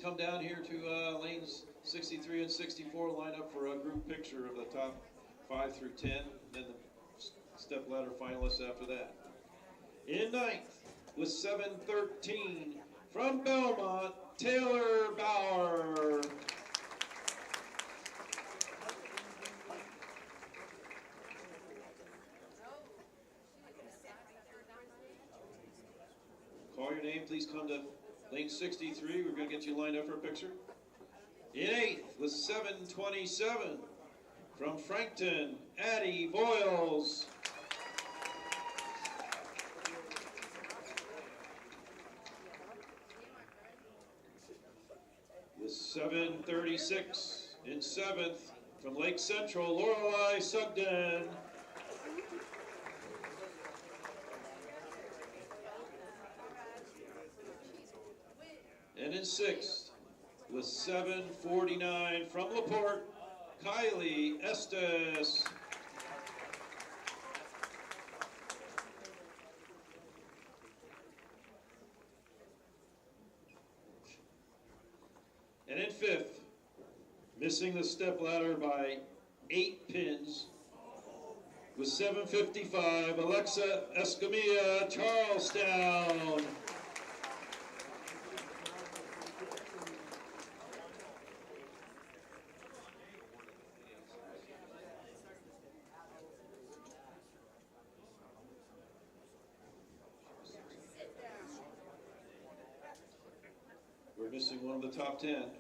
come down here to lanes 63 and 64, line up for a group picture of the top 5 through 10, then the step ladder finalists after that. In ninth, with 7:13, from Belmont, Taylor Bauer. Call your name, please come to lane 63. We're going to get you lined up for a picture. In eighth, with 7:27, from Frankton, Addie Voiles. With 7:36, in seventh, from Lake Central, Lorelei Sugden. And in sixth, with 7:49, from LaPorte, Kylie Estes. And in fifth, missing the step ladder by 8 pins, with 7:55, Alexa Escamilla, Charlestown. We're missing one of the top 10.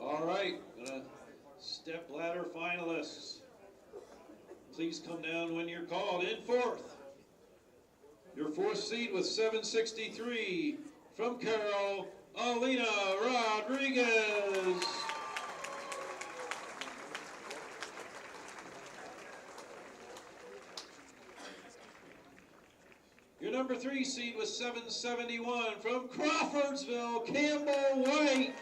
All right, step ladder finalists. Please come down when you're called. In fourth, your fourth seed with 7:63, from Carroll, Alina Rodriguez. Your number 3 seed with 7:71, from Crawfordsville, Campbell White.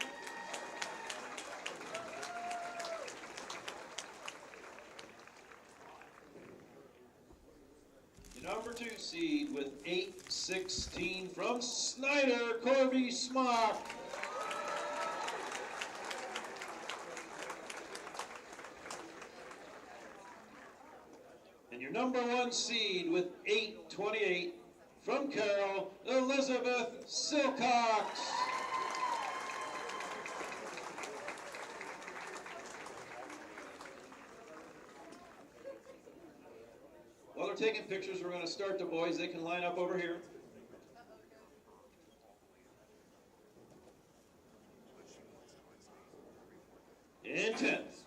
Number 2 seed with 8:16, from Snyder, Corby Smock. And your number 1 seed with 8:28, from Carroll, Elizabeth Silcox. While they're taking pictures, we're going to start the boys. They can line up over here. In 10th,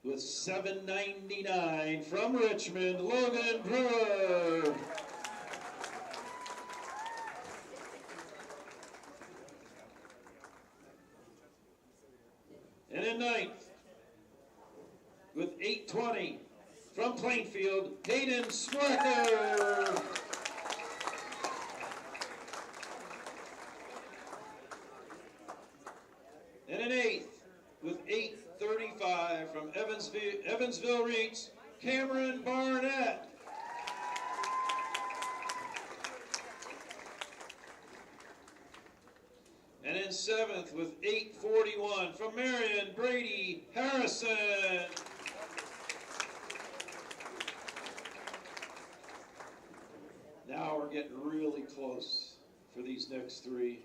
with 7:99, from Richmond, Logan Brewer. And in 9th, with 8:20, from Plainfield, Hayden Sprecher. And in 8th, with 8:35, from Evansville Reach, Cameron Barnett. And in 7th, with 8:41, from Marion, Brady Harrison. Now we're getting really close for these next 3.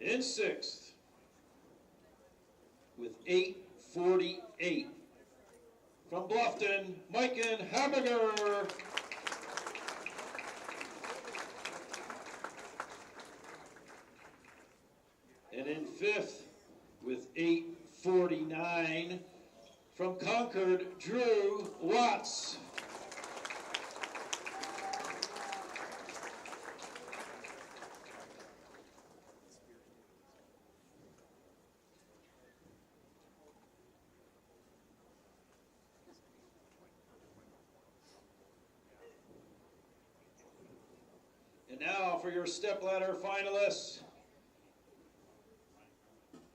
In 6th, with 8:48, from Bluffton, Maiken Habiger. And in 5th, with 8:49, From Concord, Drew Watts. And now for your stepladder finalists.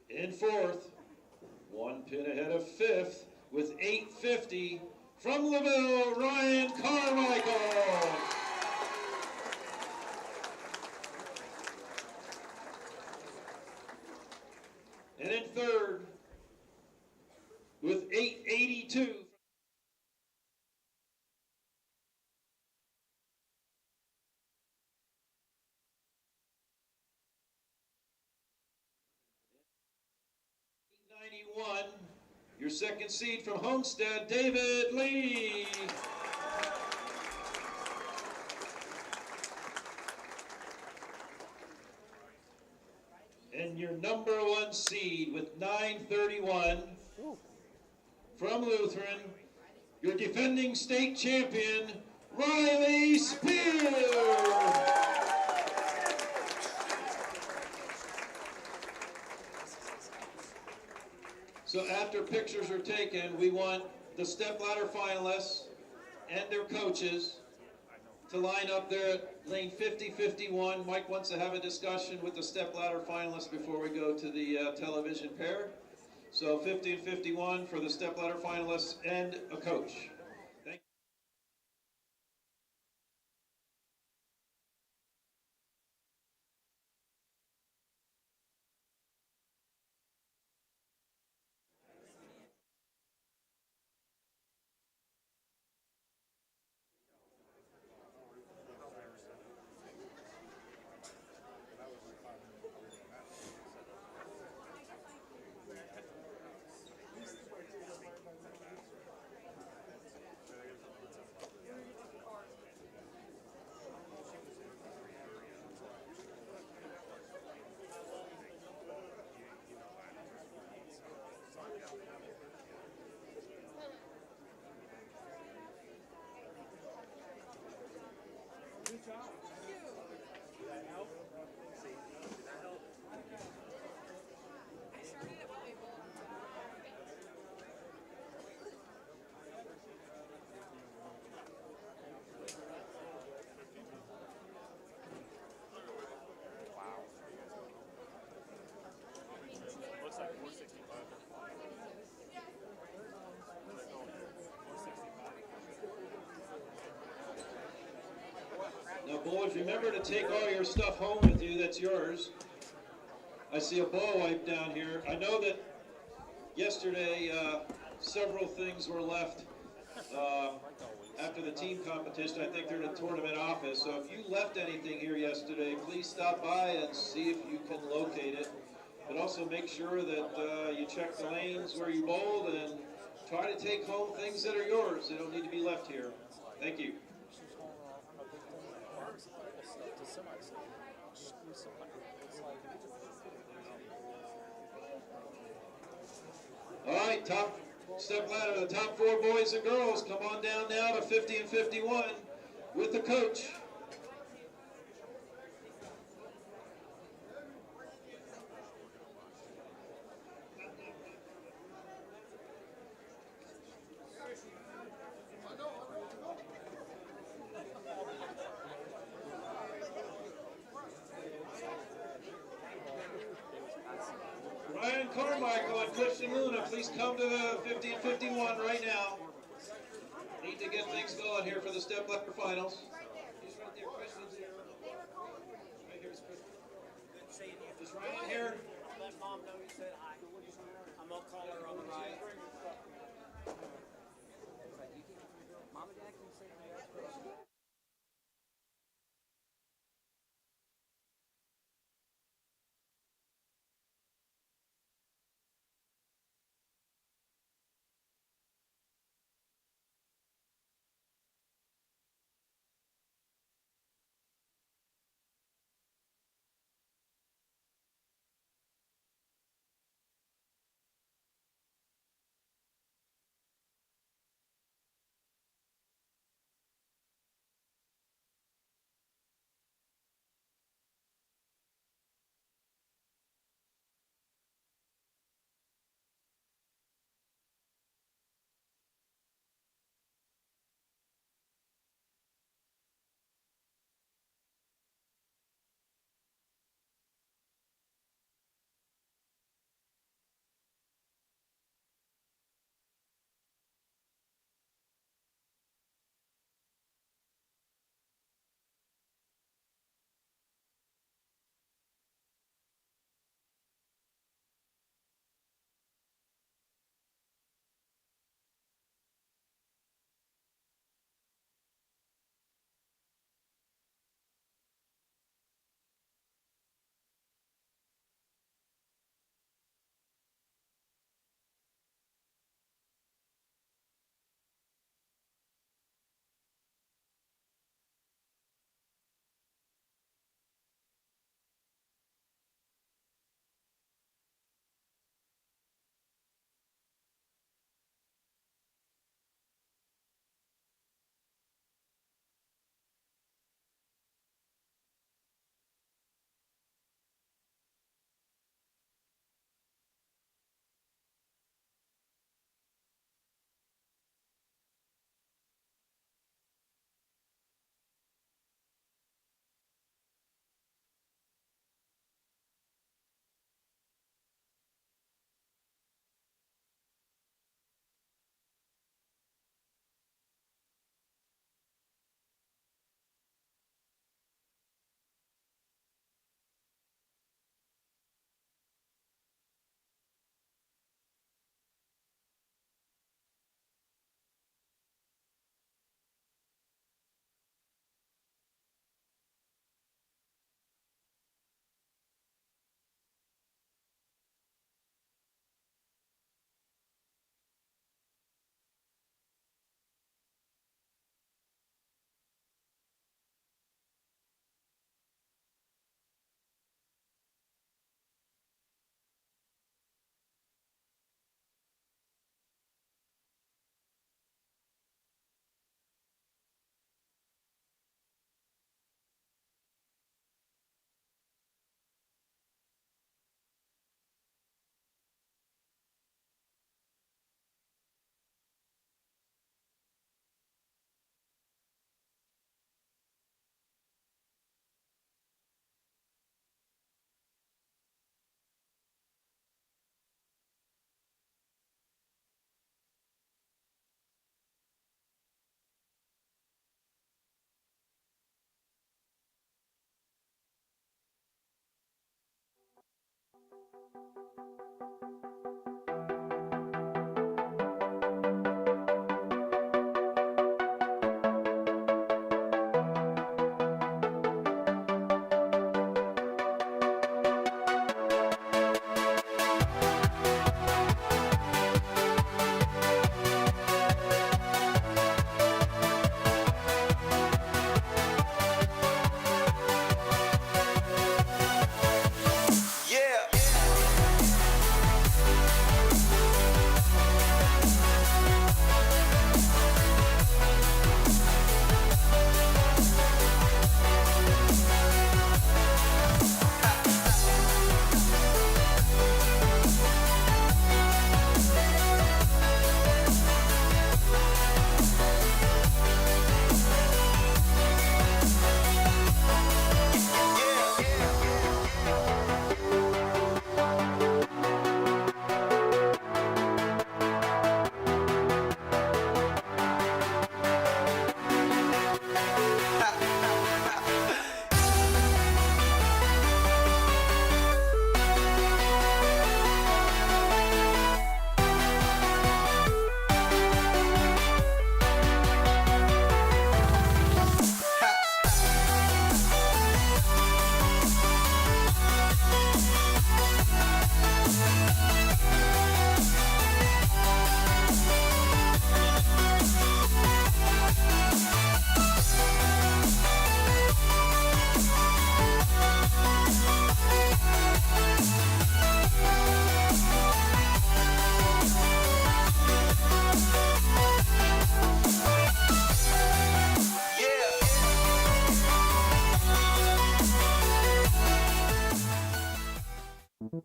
In fourth, one pin ahead of fifth with 850 from LaVille, Ryan Carmichael. And in third with 882. Your second seed from Homestead, David Lee. And your number one seed with 931 from Lutheran, your defending state champion, Riley Spear. So after pictures are taken, we want the stepladder finalists and their coaches to line up there at lane 50-51. Mike wants to have a discussion with the stepladder finalists before we go to the television pair. So 50 and 51 for the stepladder finalists and a coach. Thank you. Now, boys, remember to take all your stuff home with you. That's yours. I see a ball wipe down here. I know that yesterday several things were left after the team competition. I think they're in the tournament office. So if you left anything here yesterday, please stop by and see if you can locate it. But also make sure that you check the lanes where you bowled and try to take home things that are yours. They don't need to be left here. Thank you. All right, top step ladder, the top four boys and girls, come on down now to 50 and 51 with the coach. Ryan Carmichael and Christian Luna, please come to the 50 and 51 right now. Need to get things going here for the step ladder finals. He's right there, Christian's here. Right here's Christian. Is Ryan here? Let Mom know you said hi. I'm gonna call her on the ride. Mom and Dad can say hi.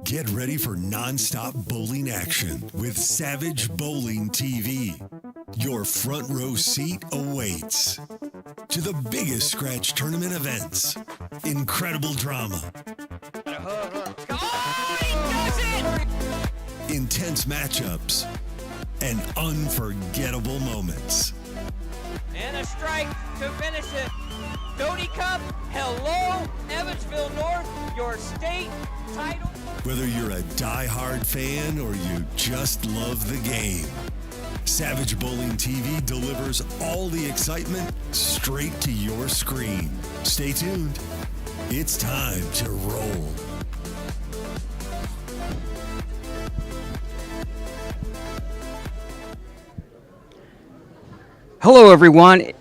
Get ready for non-stop bowling action with Savage Bowling TV. Your front row seat awaits. To the biggest scratch tournament events, incredible drama, intense matchups, and unforgettable moments. And a strike to finish it. Doty Cup, hello, Evansville North, your state title. Whether you're a die-hard fan or you just love the game, Savage Bowling TV delivers all the excitement straight to your screen. Stay tuned. It's time to roll. Hello, everyone.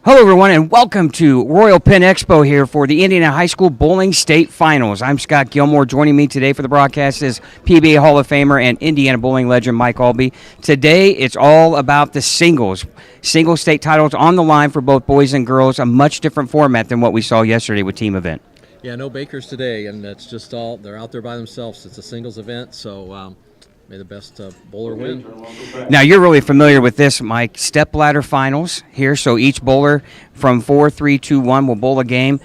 Hello, everyone, and welcome to Royal Penn Expo here for the Indiana High School Bowling State Finals. I'm Scott Gilmore. Joining me today for the broadcast is PBA Hall of Famer and Indiana bowling legend Mike Albee. Today, it's all about the singles. Single state titles on the line for both boys and girls, a much different format than what we saw yesterday with team event. Yeah, no Bakers today, and it's just all, they're out there by themselves. It's a singles event, so may the best bowler win. Now, you're really familiar with this, Mike. Step ladder finals here, so each bowler from 4, 3, 2, 1 will bowl a game.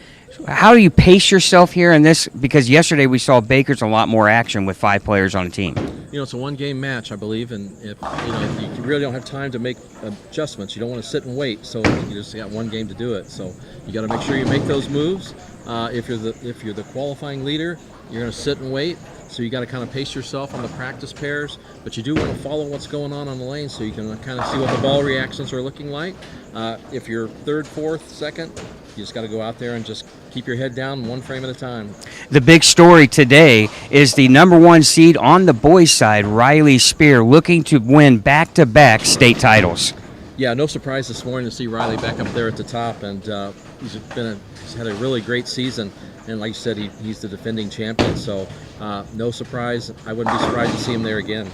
How do you pace yourself here in this? Because yesterday we saw Bakers a lot more action with 5 players on a team. You know, it's a one-game match, I believe, and if you really don't have time to make adjustments. You don't want to sit and wait, so you just got one game to do it. So you got to make sure you make those moves. If you're the qualifying leader, you're going to sit and wait. So you got to kind of pace yourself on the practice pairs, but you do want to follow what's going on the lane so you can kind of see what the ball reactions are looking like. If you're third, fourth, second, you just got to go out there and just keep your head down one frame at a time. The big story today is the number 1 seed on the boys' side, Riley Spear, looking to win back-to-back state titles. Yeah, no surprise this morning to see Riley back up there at the top, and he's had a really great season. And like you said, he's the defending champion, so no surprise. I wouldn't be surprised to see him there again.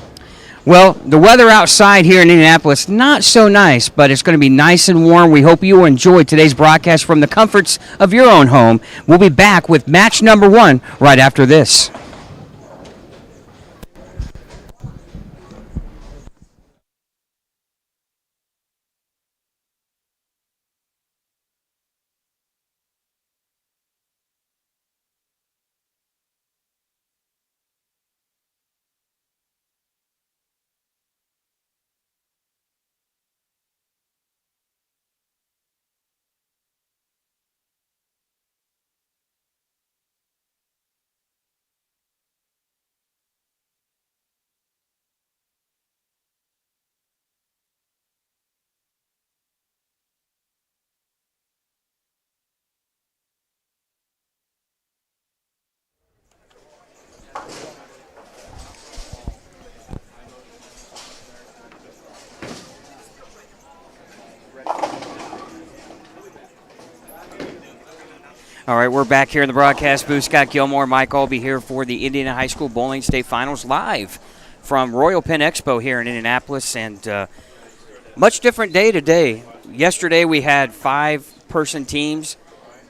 Well, the weather outside here in Indianapolis, not so nice, but it's going to be nice and warm. We hope you will enjoy today's broadcast from the comforts of your own home. We'll be back with match number 1 right after this. All right, we're back here in the broadcast booth. Scott Gilmore, Mike Albee here for the Indiana High School Bowling State Finals live from Royal Penn Expo here in Indianapolis. And much different day today. Yesterday we had 5-person teams.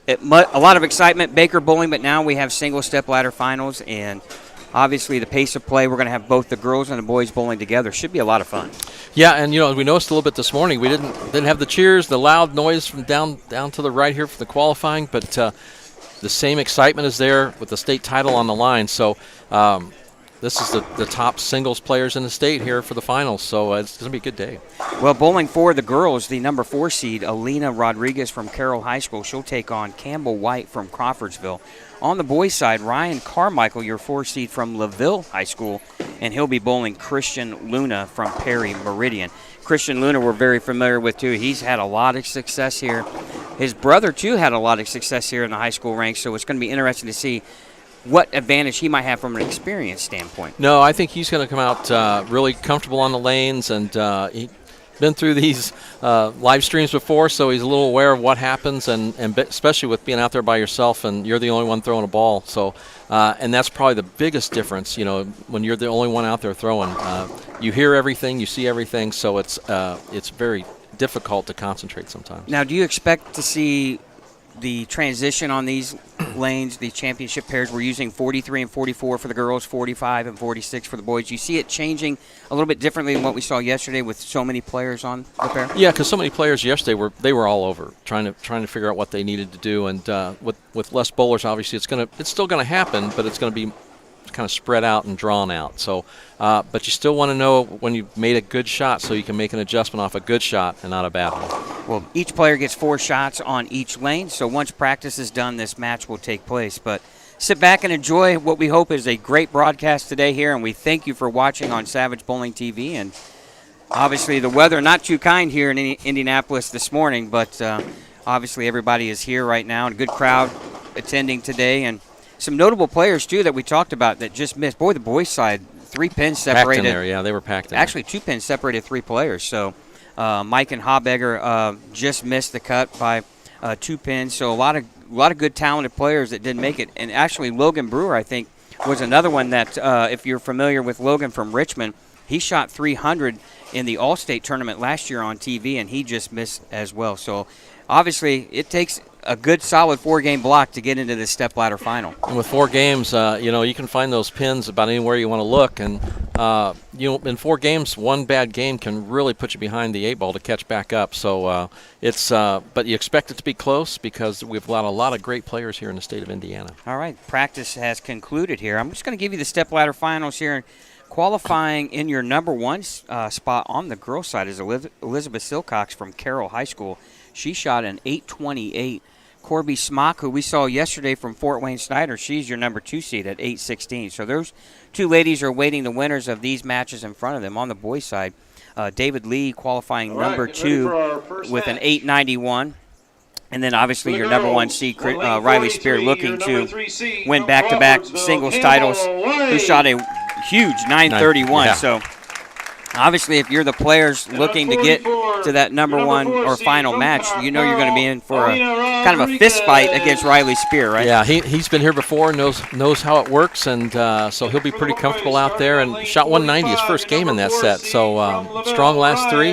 A lot of excitement, Baker bowling, but now we have single step ladder finals. And obviously the pace of play, we're going to have both the girls and the boys bowling together. Should be a lot of fun. Yeah, and we noticed a little bit this morning. We didn't have the cheers, the loud noise from down to the right here for the qualifying, but the same excitement is there with the state title on the line. So this is the top singles players in the state here for the finals. So it's going to be a good day. Well, bowling for the girls, the number 4 seed, Alina Rodriguez from Carroll High School. She'll take on Campbell White from Crawfordsville. On the boys' side, Ryan Carmichael, your 4 seed from LaVille High School, and he'll be bowling Christian Luna from Perry Meridian. Christian Luna we're very familiar with, too. He's had a lot of success here. His brother, too, had a lot of success here in the high school ranks, so it's going to be interesting to see what advantage he might have from an experience standpoint. No, I think he's going to come out really comfortable on the lanes, and he's been through these live streams before, so he's a little aware of what happens, and especially with being out there by yourself and you're the only one throwing a ball. So, and that's probably the biggest difference, when you're the only one out there throwing. You hear everything, you see everything, so it's very difficult to concentrate sometimes. Now, do you expect to see the transition on these lanes, the championship pairs? We're using 43 and 44 for the girls, 45 and 46 for the boys. Do you see it changing a little bit differently than what we saw yesterday with so many players on the pair? Yeah, because so many players yesterday were all over trying to figure out what they needed to do, and with less bowlers, obviously it's still gonna happen, but it's gonna be kind of spread out and drawn out. So, but you still want to know when you've made a good shot, so you can make an adjustment off a good shot and not a bad one. Well, each player gets 4 shots on each lane, so once practice is done, this match will take place. But sit back and enjoy what we hope is a great broadcast today here, and we thank you for watching on Savage Bowling TV. And obviously the weather not too kind here in Indianapolis this morning, but obviously everybody is here right now, and a good crowd attending today, and some notable players, too, that we talked about that just missed. Boy, the boys' side, 3 pins separated. Packed in there, yeah, they were packed in. Actually, 2 pins separated 3 players. So Mike and Habegger just missed the cut by 2 pins. So a lot of good, talented players that didn't make it. And actually, Logan Brewer, I think, was another one that, if you're familiar with Logan from Richmond, he shot 300 in the All-State tournament last year on TV, and he just missed as well. So obviously, it takes a good solid 4-game block to get into the stepladder final. And with 4 games, you can find those pins about anywhere you want to look, and in 4 games, one bad game can really put you behind the 8 ball to catch back up. So but you expect it to be close because we've got a lot of great players here in the state of Indiana. All right, practice has concluded here. I'm just going to give you the stepladder finals here. Qualifying in your number 1 spot on the girls' side is Elizabeth Silcox from Carroll High School. She shot an 828. Corby Smock, who we saw yesterday from Fort Wayne Snyder, she's your number 2 seed at 816. So those 2 ladies are waiting the winners of these matches in front of them. On the boys' side, David Lee qualifying number 2 with an 891. And then obviously your number 1 seed, Riley Spear, looking to win back-to-back singles titles, who shot a huge 931. Yeah. So obviously, if you're the players looking to get to that number 1 or final match, you know you're going to be in for a kind of a fist fight against Riley Spear, right? Yeah, he's been here before, knows how it works, and so he'll be pretty comfortable out there. And shot 190 his first game in that set, so strong last 3.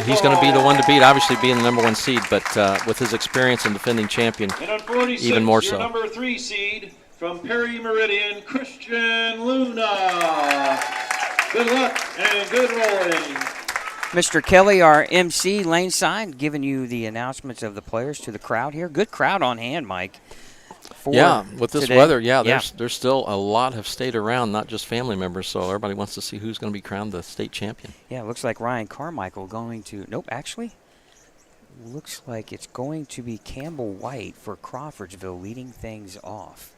He's going to be the one to beat, obviously being the number 1 seed, but with his experience in defending champion, even more so. Number 3 seed from Perry Meridian, Christian Luna. Good luck and good rolling. Mr. Kelly, our MC, lane side, giving you the announcements of the players to the crowd here. Good crowd on hand, Mike. Yeah, with this today. weather, there's still a lot have stayed around, not just family members, so everybody wants to see who's going to be crowned the state champion. Yeah, it looks like Ryan Carmichael going to – nope, actually, looks like it's going to be Campbell White for Crawfordsville leading things off.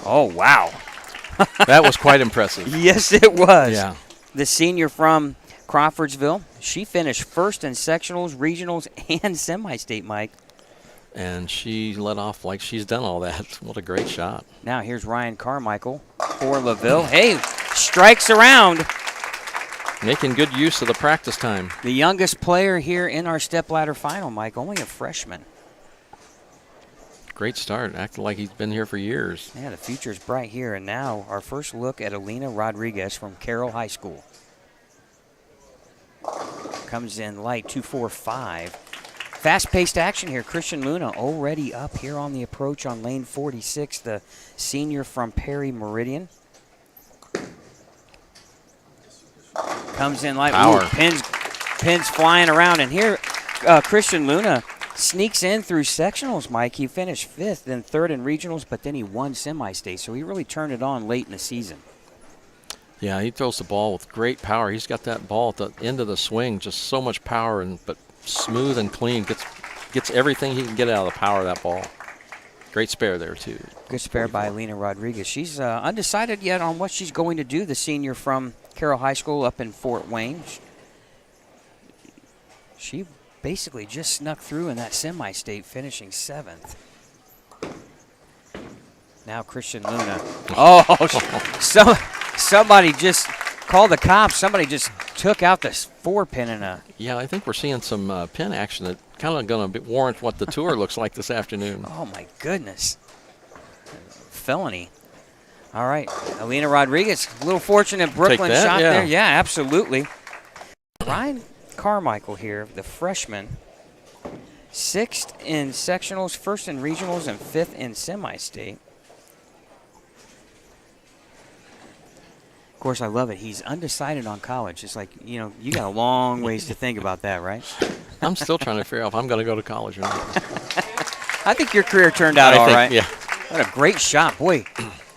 Oh, wow. That was quite impressive. Yes, it was. Yeah. The senior from Crawfordsville, she finished first in sectionals, regionals, and semi-state, Mike. And she let off like she's done all that. What a great shot. Now here's Ryan Carmichael for LaVille. Hey, strikes around. Making good use of the practice time. The youngest player here in our stepladder final, Mike, only a freshman. Great start, acting like he's been here for years. Yeah, the future's bright here. And now our first look at Alina Rodriguez from Carroll High School. Comes in light, 2.45. Fast-paced action here. Christian Luna already up here on the approach on lane 46, the senior from Perry Meridian. Comes in light. Power. Ooh, pins flying around. And here, Christian Luna sneaks in through sectionals, Mike. He finished 5th, then 3rd in regionals, but then he won semi-state. So he really turned it on late in the season. Yeah, he throws the ball with great power. He's got that ball at the end of the swing, just so much power, but smooth and clean. Gets everything he can get out of the power of that ball. Great spare there, too. Good spare by Alina Rodriguez. She's undecided yet on what she's going to do, the senior from Carroll High School up in Fort Wayne. She basically just snuck through in that semi-state, finishing 7th. Now Christian Luna. Somebody just called the cops. Somebody just took out this 4-pin in a. Yeah, I think we're seeing some pin action that kind of going to warrant what the tour looks like this afternoon. Oh, my goodness. Felony. All right, Alina Rodriguez, a little fortunate Brooklyn shot there. Yeah, absolutely. Ryan Carmichael here, the freshman, 6th in sectionals, 1st in regionals, and 5th in semi-state. Of course, I love it. He's undecided on college. It's like, you got a long ways to think about that, right? I'm still trying to figure out if I'm going to go to college or not. I think your career turned out all right. Yeah. What a great shot. Boy.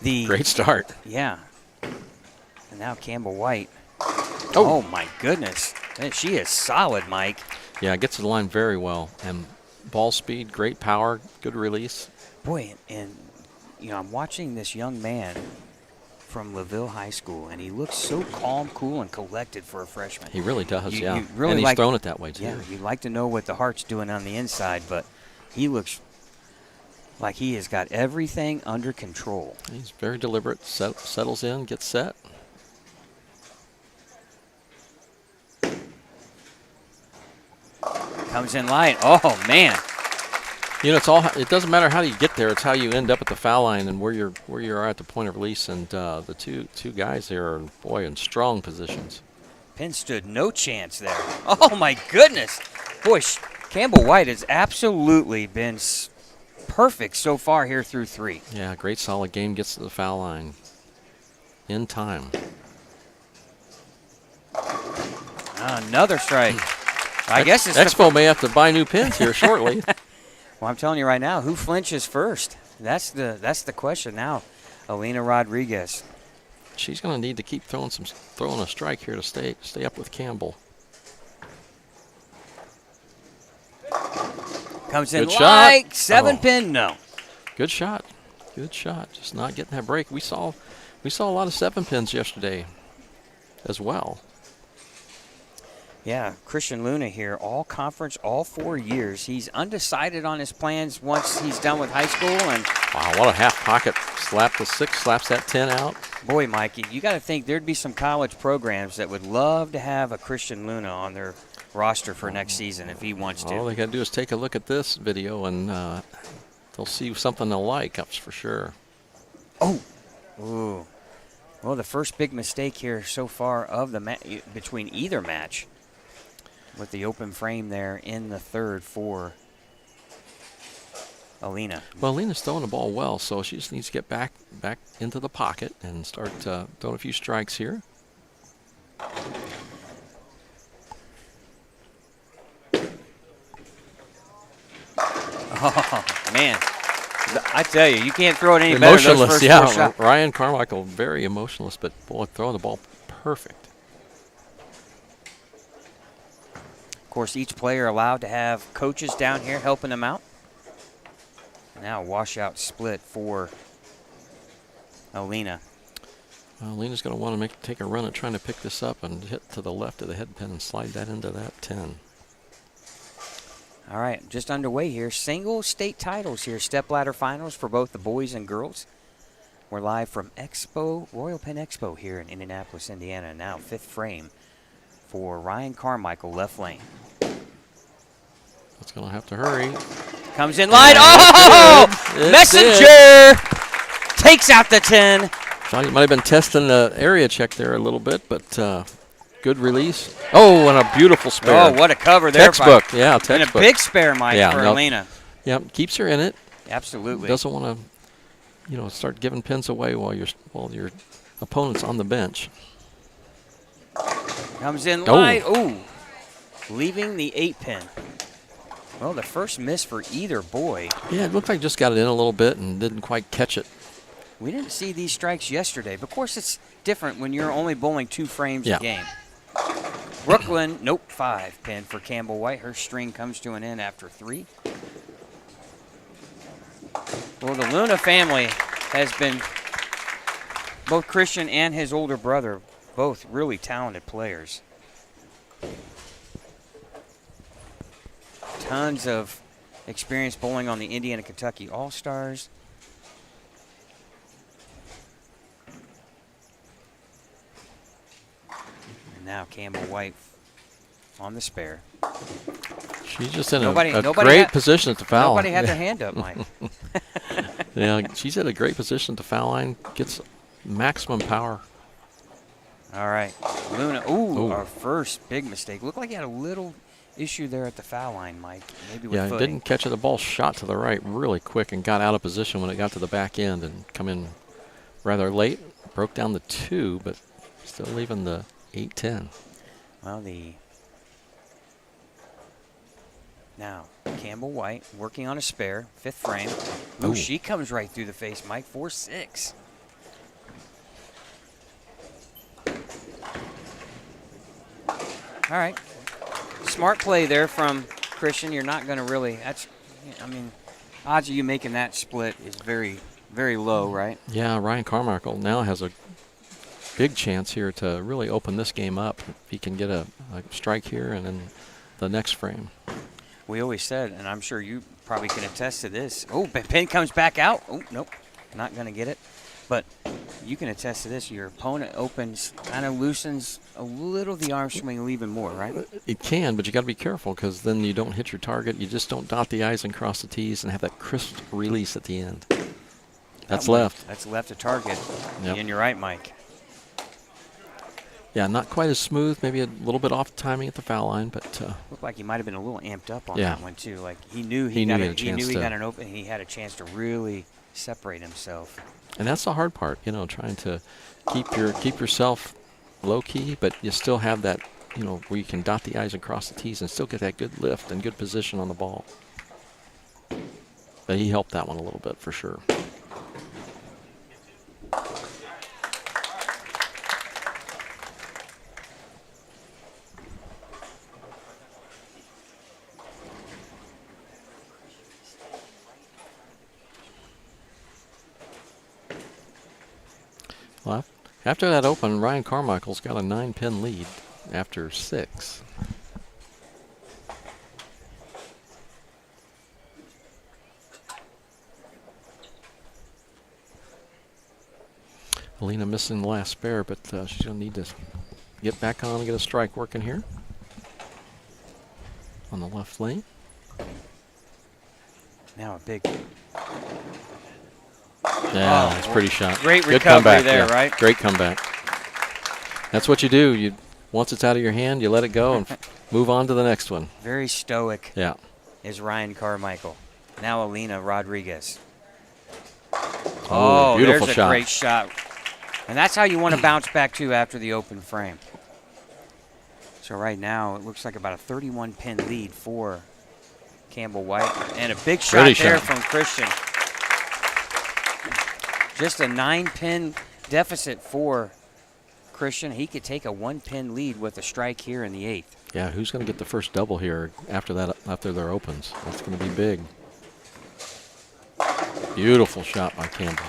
Great start. Yeah. And now Campbell White. Oh, my goodness. Man, she is solid, Mike. Yeah, gets to the line very well. And ball speed, great power, good release. Boy, and, I'm watching this young man from LaVille High School, and he looks so calm, cool, and collected for a freshman. He really does, You and really he's thrown it that way, too. Yeah, you'd like to know what the heart's doing on the inside, but he looks like he has got everything under control. He's very deliberate, settles in, gets set. Comes in light. Oh, man. It doesn't matter how you get there; it's how you end up at the foul line and where you're at the point of release. And the two guys there are, boy, in strong positions. Pin stood no chance there. Oh my goodness, boy, Campbell White has absolutely been perfect so far here through 3. Yeah, great solid game. Gets to the foul line in time. Another strike. I guess it's Expo may have to buy new pins here shortly. Well, I'm telling you right now, who flinches first? That's the question now. Alina Rodriguez. She's going to need to keep throwing a strike here to stay up with Campbell. Comes in good shot. 7-pin, no. Good shot. Good shot. Just not getting that break. We saw a lot of 7-pins yesterday as well. Yeah, Christian Luna here, all conference, all 4 years. He's undecided on his plans once he's done with high school. And wow, what a half pocket. Slap the 6, slaps that 10 out. Boy, Mike, you got to think there'd be some college programs that would love to have a Christian Luna on their roster for next season if he wants to. All they got to do is take a look at this video, and they'll see something they'll like, that's for sure. Oh, ooh. Well, the first big mistake here so far of the between either match, with the open frame there in the 3rd for Alina. Well, Alina's throwing the ball well, so she just needs to get back into the pocket and start throwing a few strikes here. Oh, man. I tell you can't throw it any better than those first 4 shots. Ryan Carmichael, very emotionless, but boy, throwing the ball perfect. Of course, each player allowed to have coaches down here helping them out. Now washout split for Alina. Well, Alina's going to want to take a run at trying to pick this up and hit to the left of the head pin and slide that into that 10. All right, just underway here. Single state titles here, stepladder finals for both the boys and girls. We're live from Expo, Royal Pen Expo here in Indianapolis, Indiana. Now 5th frame for Ryan Carmichael, left lane. It's going to have to hurry. Comes in line. Oh! Messenger takes out the 10. Thought he might have been testing the area check there a little bit, but good release. Oh, and a beautiful spare. Oh, what a cover there. Textbook, yeah, textbook. And a big spare, Mike, for no, Alina. Yeah, keeps her in it. Absolutely. Doesn't want to, start giving pins away while your opponent's on the bench. Comes in line. Ooh. Leaving the 8-pin. Well, the first miss for either boy. Yeah, it looked like just got it in a little bit and didn't quite catch it. We didn't see these strikes yesterday. But of course, it's different when you're only bowling 2 frames a game. Brooklyn, 5-pin for Campbell White. Her string comes to an end after 3. Well, the Luna family has been, both Christian and his older brother, both really talented players. Tons of experience bowling on the Indiana Kentucky All-Stars. And now Campbell White on the spare. She's just in a great position at the foul line. Nobody had their hand up, Mike. Yeah, she's at a great position at the foul line. Gets maximum power. All right, Luna. Ooh, our first big mistake. Looked like he had a little issue there at the foul line, Mike. Maybe with footing. Didn't catch it. The ball shot to the right really quick and got out of position when it got to the back end and come in rather late. Broke down the 2, but still leaving the 8-10. Well, now Campbell White working on a spare, 5th frame. Ooh, she comes right through the face, Mike. 4-6. All right. Smart play there from Christian. You're not going to really, odds of you making that split is very, very low, right? Yeah, Ryan Carmichael now has a big chance here to really open this game up. If he can get a strike here and then the next frame. We always said, and I'm sure you probably can attest to this. Oh, pin comes back out. Oh, nope, not going to get it. But you can attest to this. Your opponent opens, kind of loosens a little the arm swing, even more, right? It can, but you got to be careful because then you don't hit your target. You just don't dot the I's and cross the T's and have that crisp release at the end. That's left. That's left to target. Yep. And you're right, Mike. Yeah, not quite as smooth. Maybe a little bit off timing at the foul line, but looked like he might have been a little amped up on that one too. Like he knew he got an open. He had a chance to really separate himself. And that's the hard part, trying to keep yourself low key, but you still have that, where you can dot the I's and cross the T's and still get that good lift and good position on the ball. But he helped that one a little bit for sure. Well, after that open, Ryan Carmichael's got a 9-pin lead after 6. Alina missing the last spare, but she's going to need to get back on and get a strike working here on the left lane. Now a big... Yeah, it's pretty shot. Great Good recovery comeback there, right? Great comeback. That's what you do. Once it's out of your hand, you let it go and move on to the next one. Very stoic. Yeah. Is Ryan Carmichael. Now Alina Rodriguez. Oh, beautiful there's shot. A great shot. And that's how you want to bounce back to after the open frame. So right now it looks like about a 31-pin lead for Campbell White. And a big shot there from Christian. Just a 9-pin deficit for Christian. He could take a 1-pin lead with a strike here in the 8th. Yeah, who's going to get the first double here after their opens? That's going to be big. Beautiful shot by Campbell.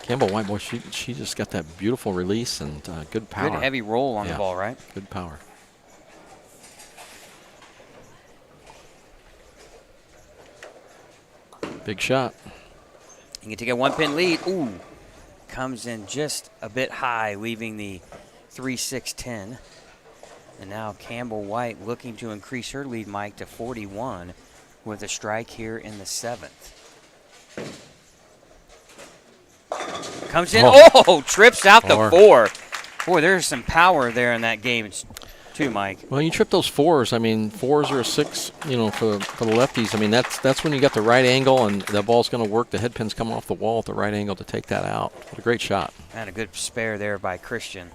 Campbell White, boy, she just got that beautiful release and good power. Good heavy roll on the ball, right? Good power. Big shot. You can take a 1-pin lead. Ooh, comes in just a bit high, leaving the 3-6-10. And now Campbell White looking to increase her lead, Mike, to 41 with a strike here in the 7th. Comes in, trips out the 4. Boy, there's some power there in that game too, Mike. Well, you trip those 4s. I mean, 4s or a 6, you know, for the lefties. I mean, that's when you got the right angle and the ball's going to work. The head pin's coming off the wall at the right angle to take that out. What a great shot. And a good spare there by Christian.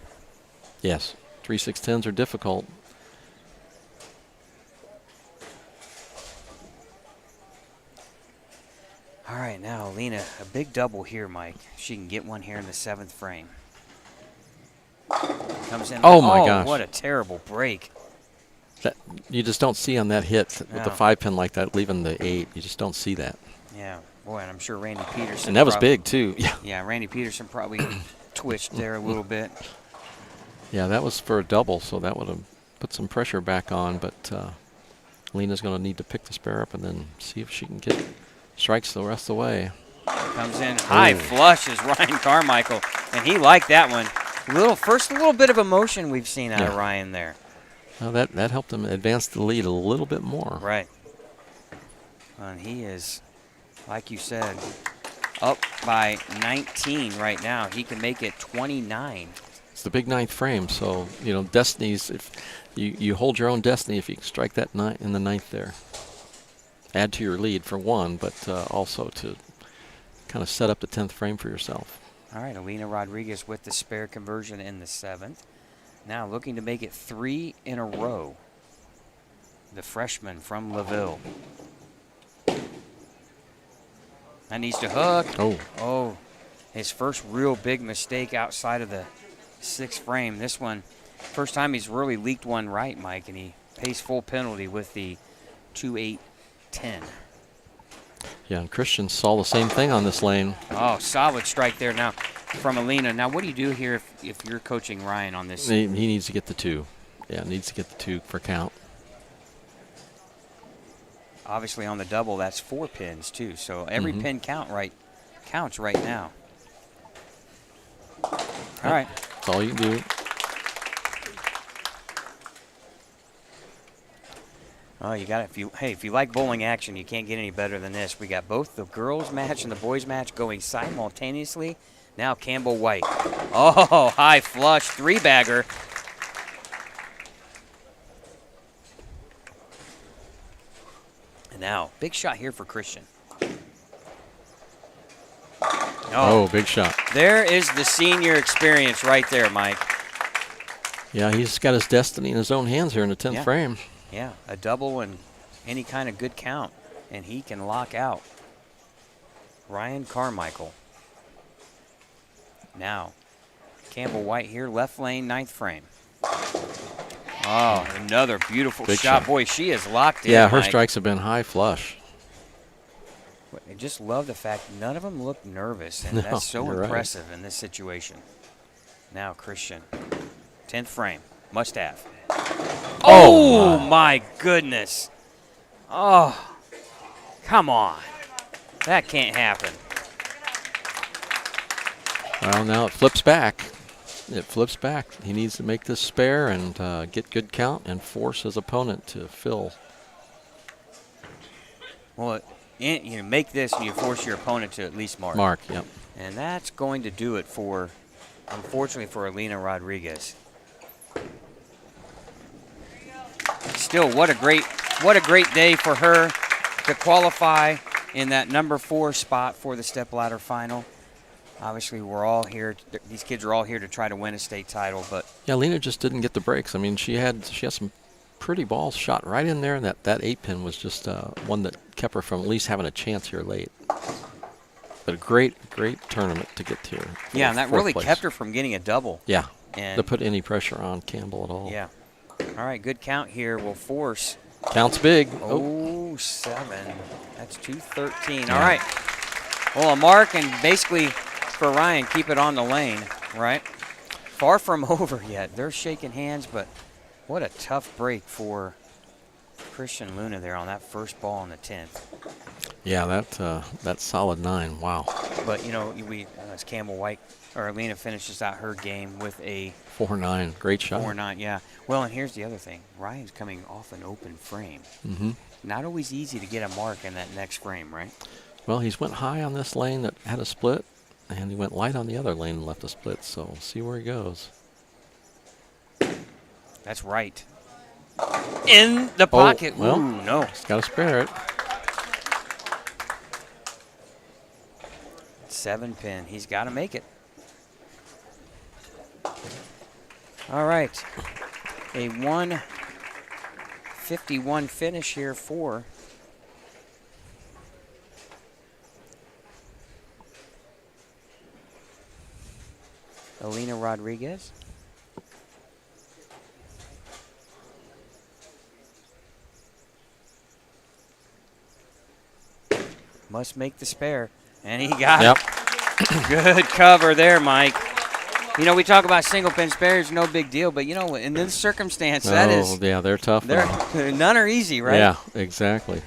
Yes, 3-6-10s are difficult. All right, now Alina, a big double here, Mike. She can get one here in the 7th frame. Comes in. Oh, my gosh. What a terrible break. That you just don't see on that hit with the 5-pin like that, leaving the 8. You just don't see that. Yeah, boy, and I'm sure Randy Peterson. And that was big, too. Yeah. Yeah, Randy Peterson probably twitched there a little bit. Yeah, that was for a double, so that would have put some pressure back on. But Lena's going to need to pick the spare up and then see if she can get strikes the rest of the way. Comes in high flush is Ryan Carmichael, and he liked that one. First little bit of emotion we've seen out of Ryan there. Well, that helped him advance the lead a little bit more. Right. And he is, like you said, up by 19 right now. He can make it 29. It's the big 9th frame, so, you know, destinies, if you hold your own destiny if you can strike that in the 9th there. Add to your lead for one, but also to kind of set up the 10th frame for yourself. All right, Alina Rodriguez with the spare conversion in the 7th. Now looking to make it 3 in a row. The freshman from LaVille. That needs to hook. Oh, his first real big mistake outside of the 6th frame. This one, first time he's really leaked one right, Mike, and he pays full penalty with the 2-8-10. Yeah, and Christian saw the same thing on this lane. Oh, solid strike there now from Alina. Now, what do you do here if you're coaching Ryan on this? He needs to get the 2. Yeah, needs to get the 2 for count. Obviously, on the double, that's 4 pins, too. So every pin counts right now. All right. That's all you can do. Oh, you got it. If you like bowling action, you can't get any better than this. We got both the girls' match and the boys' match going simultaneously. Now Campbell White. Oh, high flush, 3-bagger. And now, big shot here for Christian. Oh, big shot. There is the senior experience right there, Mike. Yeah, he's got his destiny in his own hands here in the 10th frame. Yeah, a double and any kind of good count, and he can lock out Ryan Carmichael. Now, Campbell White here, left lane, 9th frame. Oh, another beautiful shot. Boy, she is locked in, Yeah, her Mike. strikes have been high flush. I just love the fact none of them look nervous, and that's so impressive in this situation. Now, Christian, 10th frame, must have. Oh, my goodness. Oh, come on. That can't happen. Well, now it flips back. It flips back. He needs to make this spare and get good count and force his opponent to fill. Well, you make this and you force your opponent to at least mark. Mark, yep. And that's going to do it for, unfortunately, for Alina Rodriguez. Still, what a great day for her to qualify in that number 4 spot for the stepladder final. Obviously, we're all here. These kids are all here to try to win a state title, but yeah, Lena just didn't get the breaks. I mean, she had some pretty balls shot right in there, and that 8-pin was just one that kept her from at least having a chance here late. But a great tournament to get to. Yeah, and that really kept her from getting a double. Yeah, and to put any pressure on Campbell at all. Yeah. All right, good count here. Will force. Counts big. Oh, 7. That's 213. Yeah. All right. Well, a mark and basically for Ryan, keep it on the lane, right? Far from over yet. They're shaking hands, but what a tough break for Christian Luna there on that first ball in the 10th. Yeah, that's solid 9. Wow. But, you know, as Campbell White, or Alina finishes out her game with a 4-9. Great shot. 4-9, yeah. Well, and here's the other thing. Ryan's coming off an open frame. Mm-hmm. Not always easy to get a mark in that next frame, right? Well, he's went high on this lane that had a split, and he went light on the other lane and left a split, so we'll see where he goes. That's right. In the pocket. Oh, well, ooh, no. He's got to spare it. 7-pin. He's got to make it. All right. A 151 finish here for Alina Rodriguez. Must make the spare. And he got it. Good cover there, Mike. You know, we talk about single pin spares, no big deal, but you know, in this circumstance, that is. Yeah, they're tough. None are easy, right? Yeah, exactly.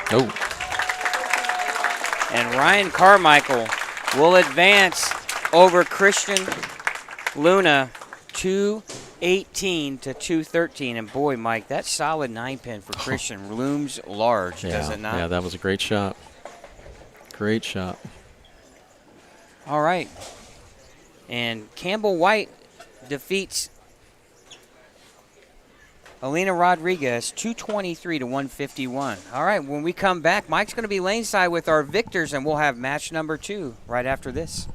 Oh. And Ryan Carmichael will advance over Christian Luna 218 to 213. And boy, Mike, that solid 9-pin for Christian looms large, does it not? Yeah, that was a great shot. Great shot. All right. And Campbell White defeats Alina Rodriguez 223 to 151. All right, when we come back, Mike's going to be laneside with our victors, and we'll have match number 2 right after this.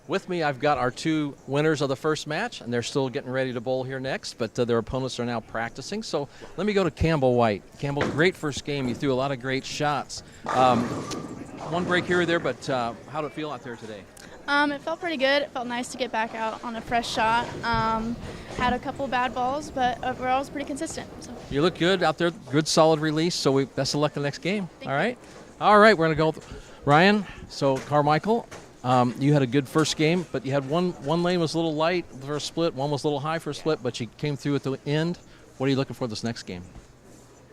With me, I've got our 2 winners of the first match, and they're still getting ready to bowl here next, but their opponents are now practicing. So let me go to Campbell White. Campbell, great first game. You threw a lot of great shots. One break here or there, but how did it feel out there today? It felt pretty good. It felt nice to get back out on a fresh shot. Had a couple bad balls, but overall it was pretty consistent. So. You look good out there. Good, solid release. So best of luck the next game. All right? All right, we're going to go with Ryan. So Carmichael, you had a good first game, but you had one lane was a little light for a split, one was a little high for a split, but you came through at the end. What are you looking for this next game?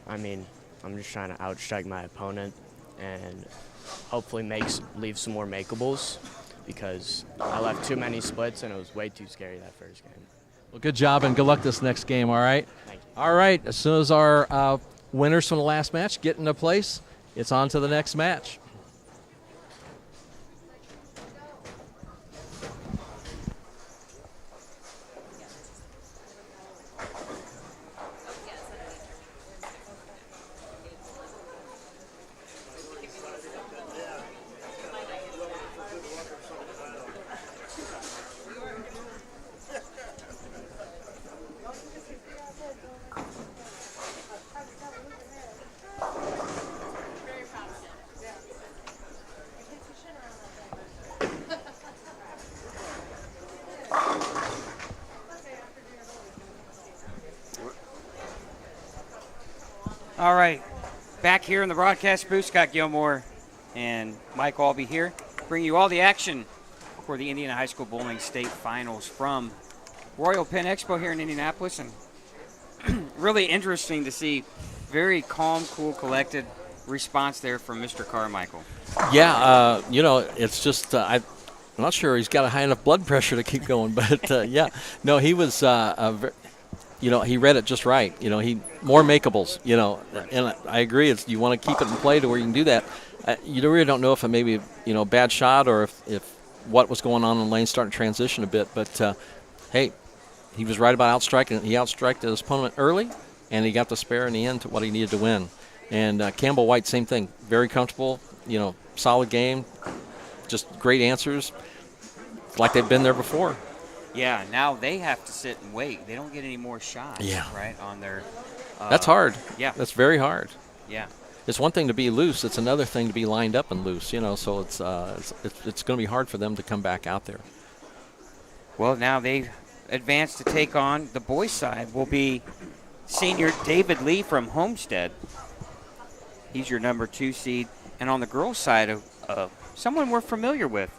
I mean, I'm just trying to outstrike my opponent and hopefully leave some more makeables because I left too many splits and it was way too scary that first game. Well, good job and good luck this next game, all right? Thank you. All right, as soon as our winners from the last match get into place, it's on to the next match. All right, back here in the broadcast booth, Scott Gilmore and Mike Albee here, bring you all the action for the Indiana High School Bowling State Finals from Royal Penn Expo here in Indianapolis. And really interesting to see very calm, cool, collected response there from Mr. Carmichael. Yeah, it's just I'm not sure he's got a high enough blood pressure to keep going, but yeah, no, he was he read it just right. He more makeables. And I agree. You want to keep it in play to where you can do that. You really don't know if it may be bad shot or if what was going on in the lane starting to transition a bit. But hey, he was right about outstriking. He outstriked his opponent early, and he got the spare in the end to what he needed to win. And Campbell White, same thing. Very comfortable. Solid game. Just great answers, like they've been there before. Yeah, now they have to sit and wait. They don't get any more shots, right, on their that's hard. Yeah. That's very hard. Yeah. It's one thing to be loose. It's another thing to be lined up and loose, so it's going to be hard for them to come back out there. Well, now they've advanced to take on the boys' side will be senior David Lee from Homestead. He's your number 2 seed. And on the girls' side, someone we're familiar with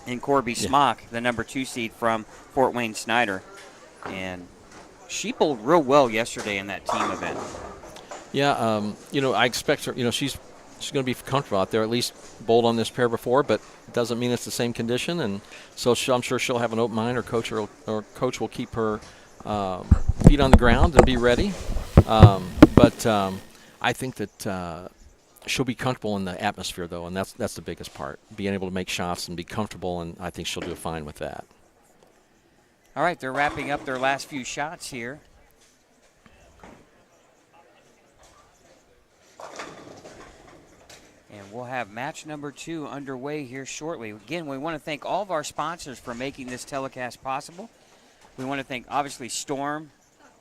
in Corby Smock, the number 2 seed from Fort Wayne Snyder. And she bowled real well yesterday in that team event. Yeah, I expect her, she's going to be comfortable out there, at least bowled on this pair before, but it doesn't mean it's the same condition. And so I'm sure she'll have an open mind, or coach will keep her feet on the ground and be ready. But I think that she'll be comfortable in the atmosphere, though, and that's the biggest part, being able to make shots and be comfortable, and I think she'll do fine with that. All right, they're wrapping up their last few shots here. And we'll have match number 2 underway here shortly. Again, we want to thank all of our sponsors for making this telecast possible. We want to thank, obviously, Storm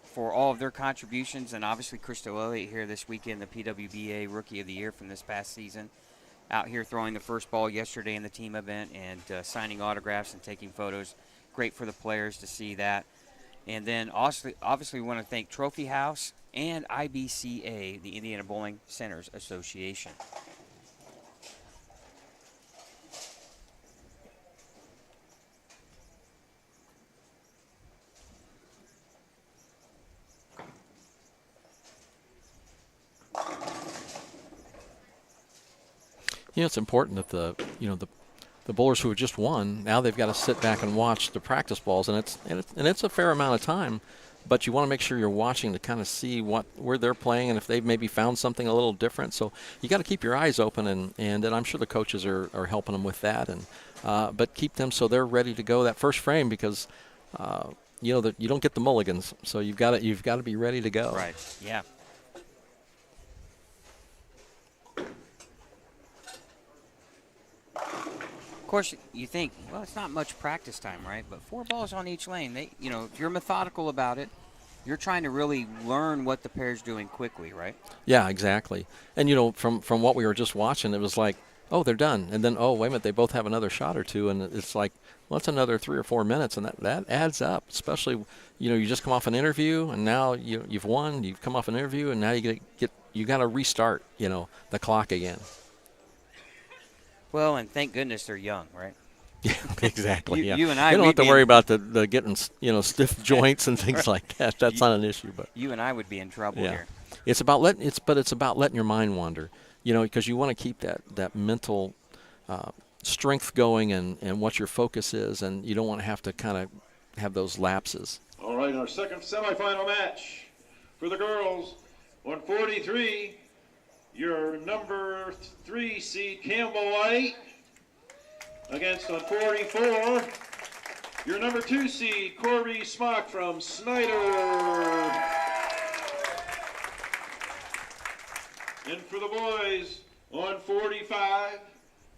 for all of their contributions, and obviously Crystal Elliott here this weekend, the PWBA Rookie of the Year from this past season, out here throwing the first ball yesterday in the team event and signing autographs and taking photos. Great for the players to see that. And then obviously we want to thank Trophy House and IBCA, the Indiana Bowling Centers Association. It's important that the bowlers who have just won, now they've got to sit back and watch the practice balls, and it's a fair amount of time, but you want to make sure you're watching to kind of see where they're playing and if they've maybe found something a little different. So you got to keep your eyes open, and I'm sure the coaches are helping them with that, and but keep them so they're ready to go that first frame, because you don't get the mulligans, so you've got to be ready to go. Right. Yeah. Of course, you think, well, it's not much practice time, right? But 4 balls on each lane. If you're methodical about it, you're trying to really learn what the pair's doing quickly, right? Yeah, exactly. And from what we were just watching, it was like, oh, they're done, and then wait a minute, they both have another shot or two, and it's like, well, it's another 3 or 4 minutes, and that adds up. Especially, you just come off an interview, and now you've won. You've come off an interview, and now you got to restart, the clock again. Well, and thank goodness they're young, right? Yeah, exactly. You and I, you don't have to worry about the getting stiff joints and things like that. That's not an issue. But you and I would be in trouble here. It's about letting your mind wander. Because you want to keep that mental strength going and what your focus is, and you don't want to have to kind of have those lapses. All right, our second semifinal match for the girls, 143. Your number 3 seed, Campbell White, against on 44, your number 2 seed, Corby Smock from Snyder. And for the boys, on 45,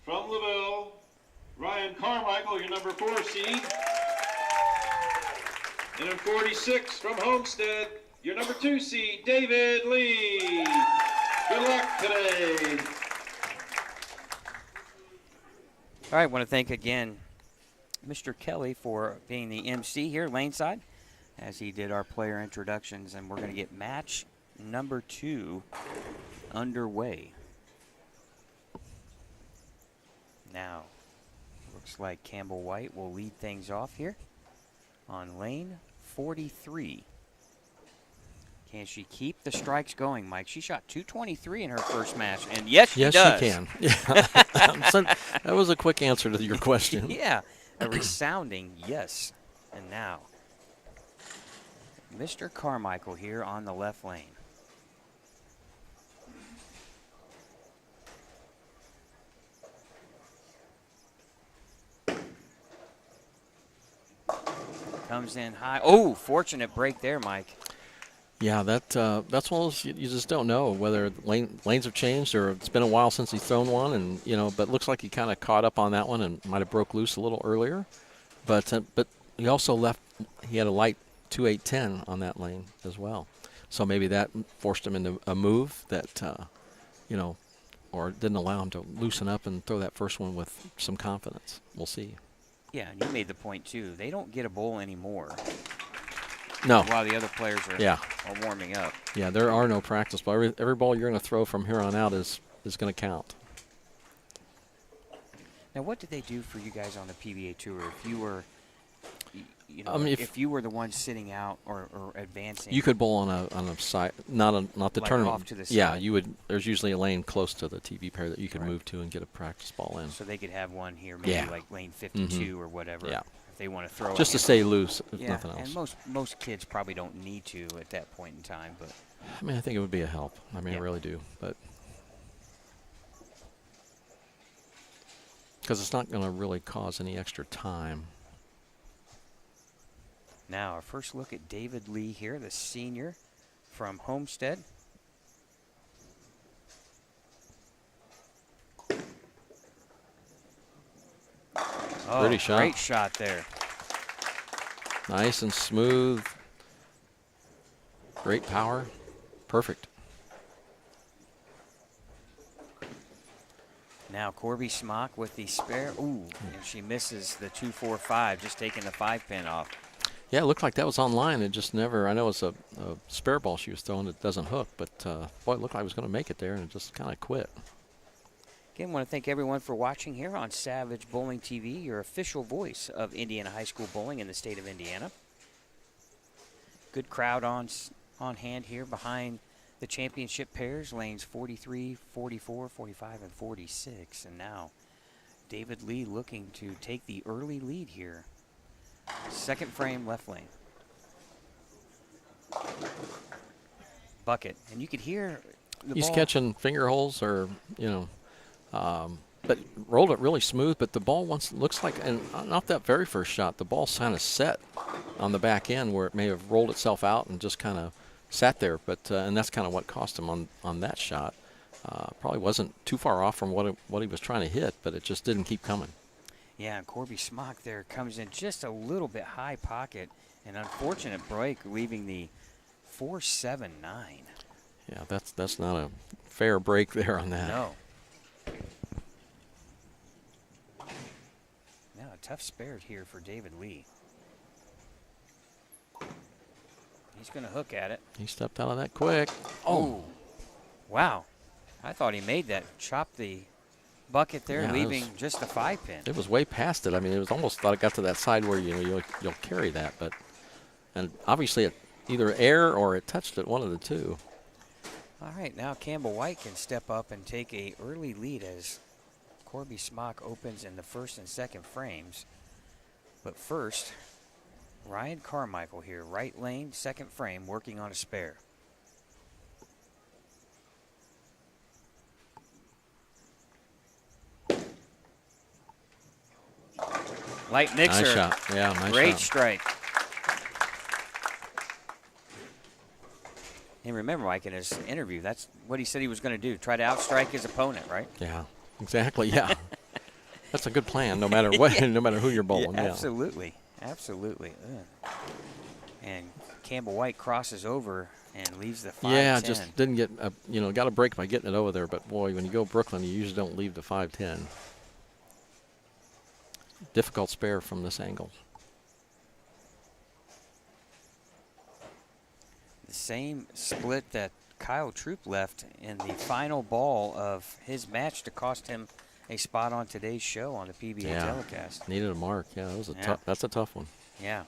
from LaBelle, Ryan Carmichael, your number 4 seed. And on 46, from Homestead, your number 2 seed, David Lee. Good luck today. All right, I want to thank again Mr. Kelly for being the MC here laneside as he did our player introductions, and we're going to get match number 2 underway. Now, looks like Campbell White will lead things off here on lane 43. Can she keep the strikes going, Mike? She shot 223 in her first match, and yes, she does. Yes, she can. Yeah. So that was a quick answer to your question. Yeah, a resounding yes. And now, Mr. Carmichael here on the left lane. Comes in high. Oh, fortunate break there, Mike. Yeah, that's one of those you just don't know whether lanes have changed or it's been a while since he's thrown one, and but looks like he kind of caught up on that one and might have broke loose a little earlier, but he also he had a light 2.810 on that lane as well, so maybe that forced him into a move that or didn't allow him to loosen up and throw that first one with some confidence. We'll see. Yeah, and you made the point too. They don't get a bowl anymore. No. While the other players are warming up. Yeah, there are no practice balls. Every ball you're going to throw from here on out is going to count. Now, what did they do for you guys on the PBA Tour? If you were, if you were the one sitting out or advancing, you could bowl on a side, not the like tournament. Off to the side. Yeah, you would. There's usually a lane close to the TV pair that you could move to and get a practice ball in. So they could have one here, maybe like lane 52 or whatever. Yeah. If they want to throw just it. to stay loose, if nothing else. And most kids probably don't need to at that point in time, but I mean, I think it would be a help. I mean, I really do, but because it's not going to really cause any extra time. Now, our first look at David Lee here, the senior from Homestead. Oh, pretty shot. Great shot there. Nice and smooth. Great power. Perfect. Now Corby Smock with the spare. Ooh, and she misses the 2-4-5, just taking the 5-pin off. Yeah, it looked like that was online. It just never, I know it's a spare ball she was throwing that doesn't hook, but boy, it looked like it was going to make it there and it just kind of quit. Again, want to thank everyone for watching here on Savage Bowling TV, your official voice of Indiana high school bowling in the state of Indiana. Good crowd on hand here behind the championship pairs, lanes 43, 44, 45, and 46. And now David Lee looking to take the early lead here. Second frame, left lane. Bucket. And you could hear the He's ball. catching finger holes or, but rolled it really smooth. But the ball looks like, and not that very first shot, the ball kind of set on the back end where it may have rolled itself out and just kind of sat there. But and that's kind of what cost him on that shot. Probably wasn't too far off from what he was trying to hit, but it just didn't keep coming. Yeah, and Corby Smock there comes in just a little bit high pocket. An unfortunate break, leaving the 4-7-9. Yeah, that's not a fair break there on that. No. Now a tough spare here for David Lee. He's going to hook at it. He stepped out of that quick. Oh. Wow. I thought he made that. Chopped the bucket there, Yeah, leaving just a 5-pin. It was way past it. I mean, it was almost thought it got to that side where you'll carry that, but and obviously it either air or it touched it, one of the two. All right, now Campbell White can step up and take a early lead as Corby Smock opens in the first and second frames. But first, Ryan Carmichael here, right lane, second frame, working on a spare. Light mixer. Nice shot. Yeah, nice Great shot. strike. And remember, Mike, in his interview, that's what he said he was going to do, try to outstrike his opponent, right? Yeah, exactly, yeah. That's a good plan, no matter what, no matter who you're bowling. Yeah, absolutely, absolutely. And Campbell White crosses over and leaves the 5-10. Yeah, just didn't get, got a break by getting it over there, but boy, when you go Brooklyn, you usually don't leave the 5-10. Difficult spare from this angle. The same split that Kyle Troop left in the final ball of his match to cost him a spot on today's show on the PBA telecast. Needed a mark. Yeah, that was a that's a tough one. Yeah.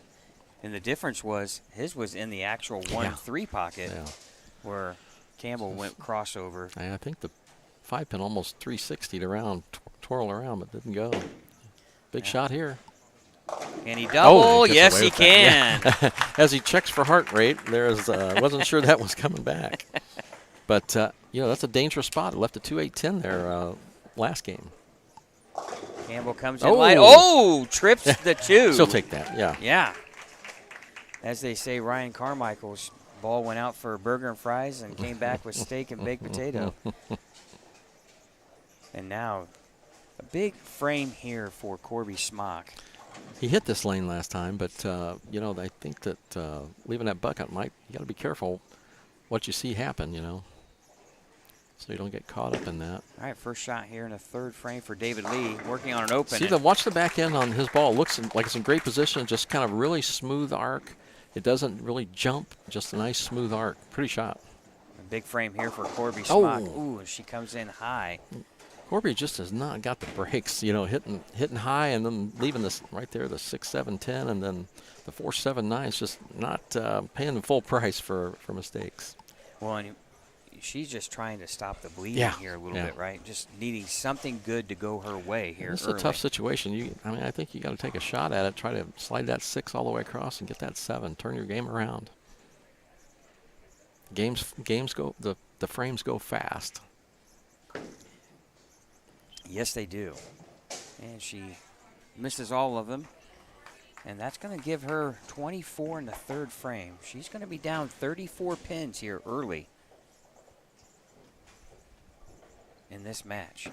And the difference was his was in the actual 1-3 pocket where Campbell went crossover. I think the 5-pin almost 360'd around, twirled around, but didn't go. Big shot here. Can he double? Oh, yes, he can. Yeah. As he checks for heart rate, there's wasn't sure that was coming back. But, you know, that's a dangerous spot. It left a 2-8-10 there last game. Campbell comes in light. Oh, trips the 2. Still take that, yeah. Yeah. As they say, Ryan Carmichael's ball went out for burger and fries and came back with steak and baked potato. And now a big frame here for Corby Smock. He hit this lane last time, but, you know, I think that leaving that bucket you got to be careful what you see happen, you know, so you don't get caught up in that. All right, first shot here in the 3rd frame for David Lee, working on an open. See, watch the back end on his ball. It looks like it's in great position, just kind of really smooth arc. It doesn't really jump, just a nice smooth arc. Pretty shot. A big frame here for Corby Smock. Ooh, she comes in high. Corby just has not got the breaks, you know, hitting high and then leaving this right there, the 6-7-10, and then the 4-7-9 is just not paying the full price for mistakes. Well, and she's just trying to stop the bleeding here a little bit, right? Just needing something good to go her way here. It's a tough situation. I mean, I think you got to take a shot at it, try to slide that 6 all the way across and get that 7, turn your game around. Games go, the frames go fast. Yes, they do. And she misses all of them. And that's going to give her 24 in the 3rd frame. She's going to be down 34 pins here early in this match.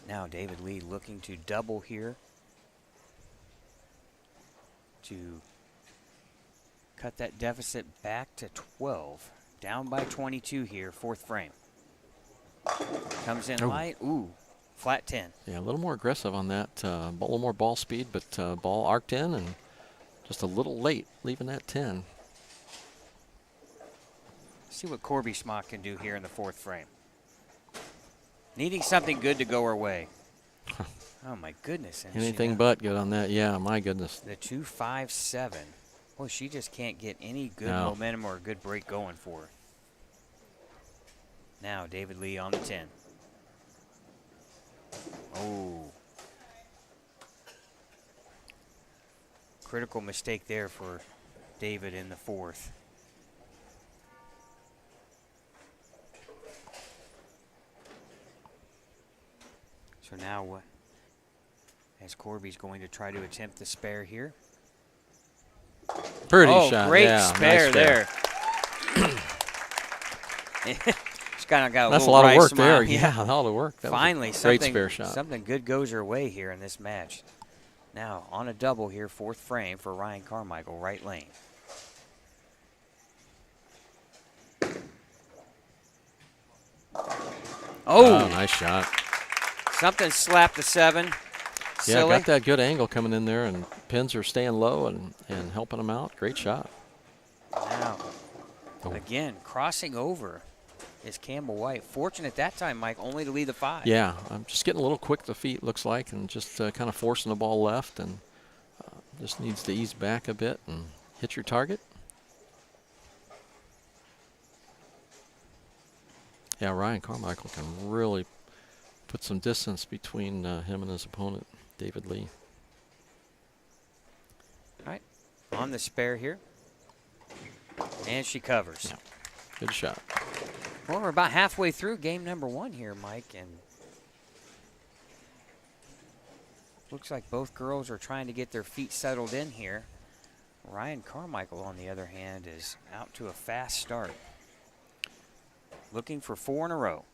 Now David Lee looking to double here to cut that deficit back to 12. Down by 22 here, 4th frame. Comes in light. Ooh, flat 10. Yeah, a little more aggressive on that. A little more ball speed, but ball arced in and just a little late leaving that 10. See what Corby Smock can do here in the 4th frame. Needing something good to go her way. Oh, my goodness. And anything but good on that. Yeah, my goodness. The 2-5-7. Well, she just can't get any good momentum or a good break going for her. Now David Lee on the 10. Oh. Critical mistake there for David in the 4th. So now what? As Corby's going to try to attempt the spare here. Pretty shot. Great nice spare there. Just kind of got a That's little a lot of wry work smile. there. Yeah, a lot of work. That Finally, was a great something, spare shot. Something good goes her way here in this match. Now, on a double here, 4th frame for Ryan Carmichael, right lane. Oh, nice shot. Something slapped the 7. Yeah, got that good angle coming in there, and pins are staying low and helping them out. Great shot. Now, again, crossing over is Campbell White. Fortunate that time, Mike, only to lead the 5. Yeah, I'm just getting a little quick to feet, looks like, and just kind of forcing the ball left, and just needs to ease back a bit and hit your target. Yeah, Ryan Carmichael can really put some distance between him and his opponent, David Lee. All right, on the spare here. And she covers. Yeah. Good shot. Well, we're about halfway through game number 1 here, Mike, and looks like both girls are trying to get their feet settled in here. Ryan Carmichael, on the other hand, is out to a fast start. Looking for 4 in a row.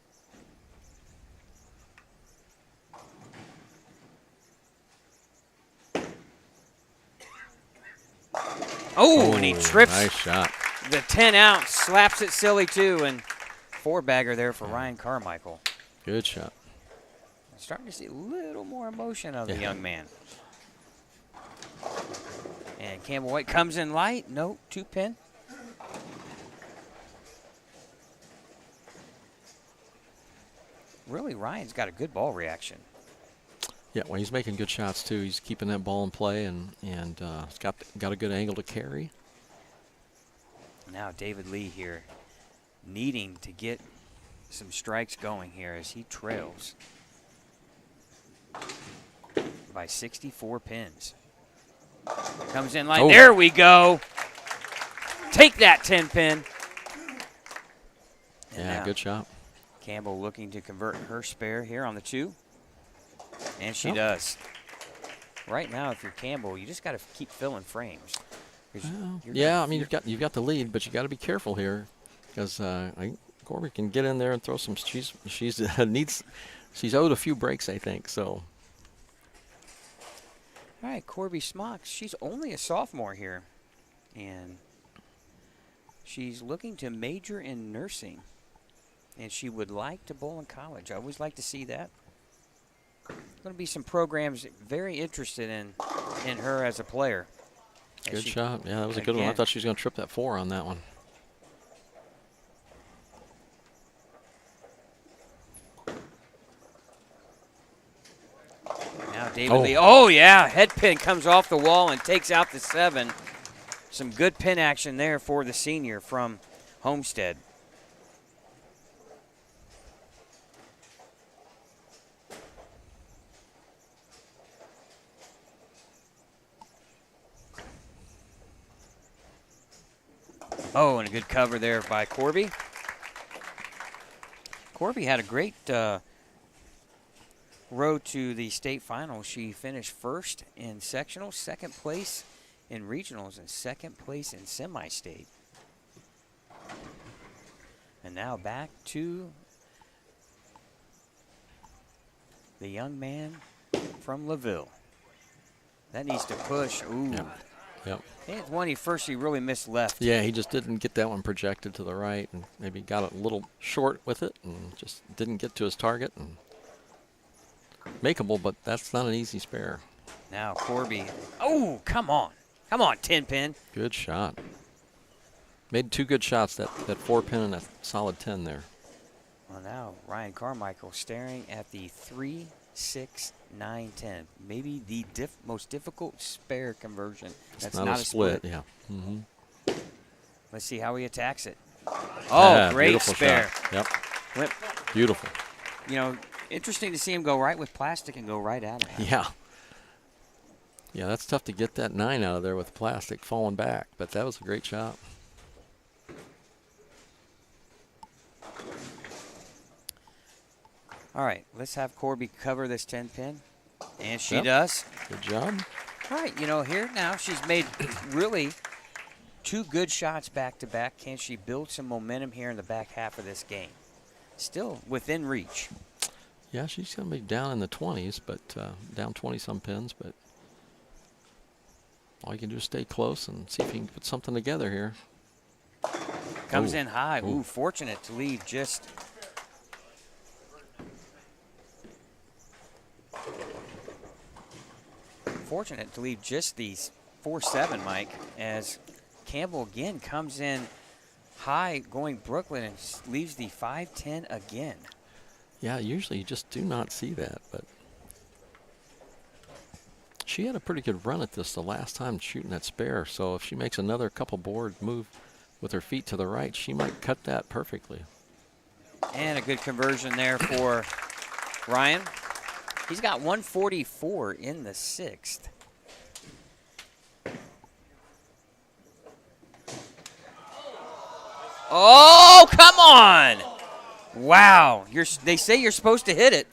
Oh, and he trips. Nice shot. The 10 out, slaps it silly too, and 4-bagger there for Ryan Carmichael. Good shot. Starting to see a little more emotion out of the young man. And Campbell White comes in light. No, 2-pin. Really, Ryan's got a good ball reaction. Yeah, well, he's making good shots too. He's keeping that ball in play, and he's got a good angle to carry. Now David Lee here needing to get some strikes going here as he trails by 64 pins. Comes in line. There we go. Take that 10-pin. Yeah, good shot. Campbell looking to convert her spare here on the 2. And she does. Right now, if you're Campbell, you just got to keep filling frames. Yeah, I mean, you've got the lead, but you got to be careful here because I think Corby can get in there and throw some. She's owed a few breaks, I think. So. All right, Corby Smocks. She's only a sophomore here, and she's looking to major in nursing, and she would like to bowl in college. I always like to see that. Going to be some programs very interested in her as a player. Good shot. Yeah, that was a good one. I thought she was going to trip that 4 on that one. Now David Lee. Oh, yeah. Head pin comes off the wall and takes out the 7. Some good pin action there for the senior from Homestead. Oh, and a good cover there by Corby. Corby had a great road to the state finals. She finished first in sectionals, second place in regionals, and second place in semi-state. And now back to the young man from LaVille. That needs to push. Ooh. Yep. It's one he really missed left. Yeah, he just didn't get that one projected to the right, and maybe got a little short with it, and just didn't get to his target. And makeable, but that's not an easy spare. Now Corby. Oh, come on. Come on, 10-pin. Good shot. Made 2 good shots, that 4-pin and that solid 10 there. Well, now Ryan Carmichael staring at the 3, 6, 9, 10. Maybe the most difficult spare conversion. That's not a split. Yeah. Mm-hmm. Let's see how he attacks it. Oh, great spare. Shot. Yep. Flip. Beautiful. You know, interesting to see him go right with plastic and go right out of it. Yeah. Yeah, that's tough to get that 9 out of there with plastic falling back, but that was a great shot. All right, let's have Corby cover this 10-pin. And she does. Good job. All right, you know, here now she's made really 2 good shots back-to-back. Can she build some momentum here in the back half of this game? Still within reach. Yeah, she's going to be down in the 20s, but down 20-some pins. But all you can do is stay close and see if you can put something together here. Comes in high. Ooh, fortunate to leave just... Fortunate to leave just these 4-7, Mike, as Campbell again comes in high going Brooklyn and leaves the 5-10 again. Yeah, usually you just do not see that, but she had a pretty good run at this the last time shooting that spare, so if she makes another couple board move with her feet to the right, she might cut that perfectly. And a good conversion there for Ryan. He's got 144 in the 6th. Oh, come on! Wow, they say you're supposed to hit it.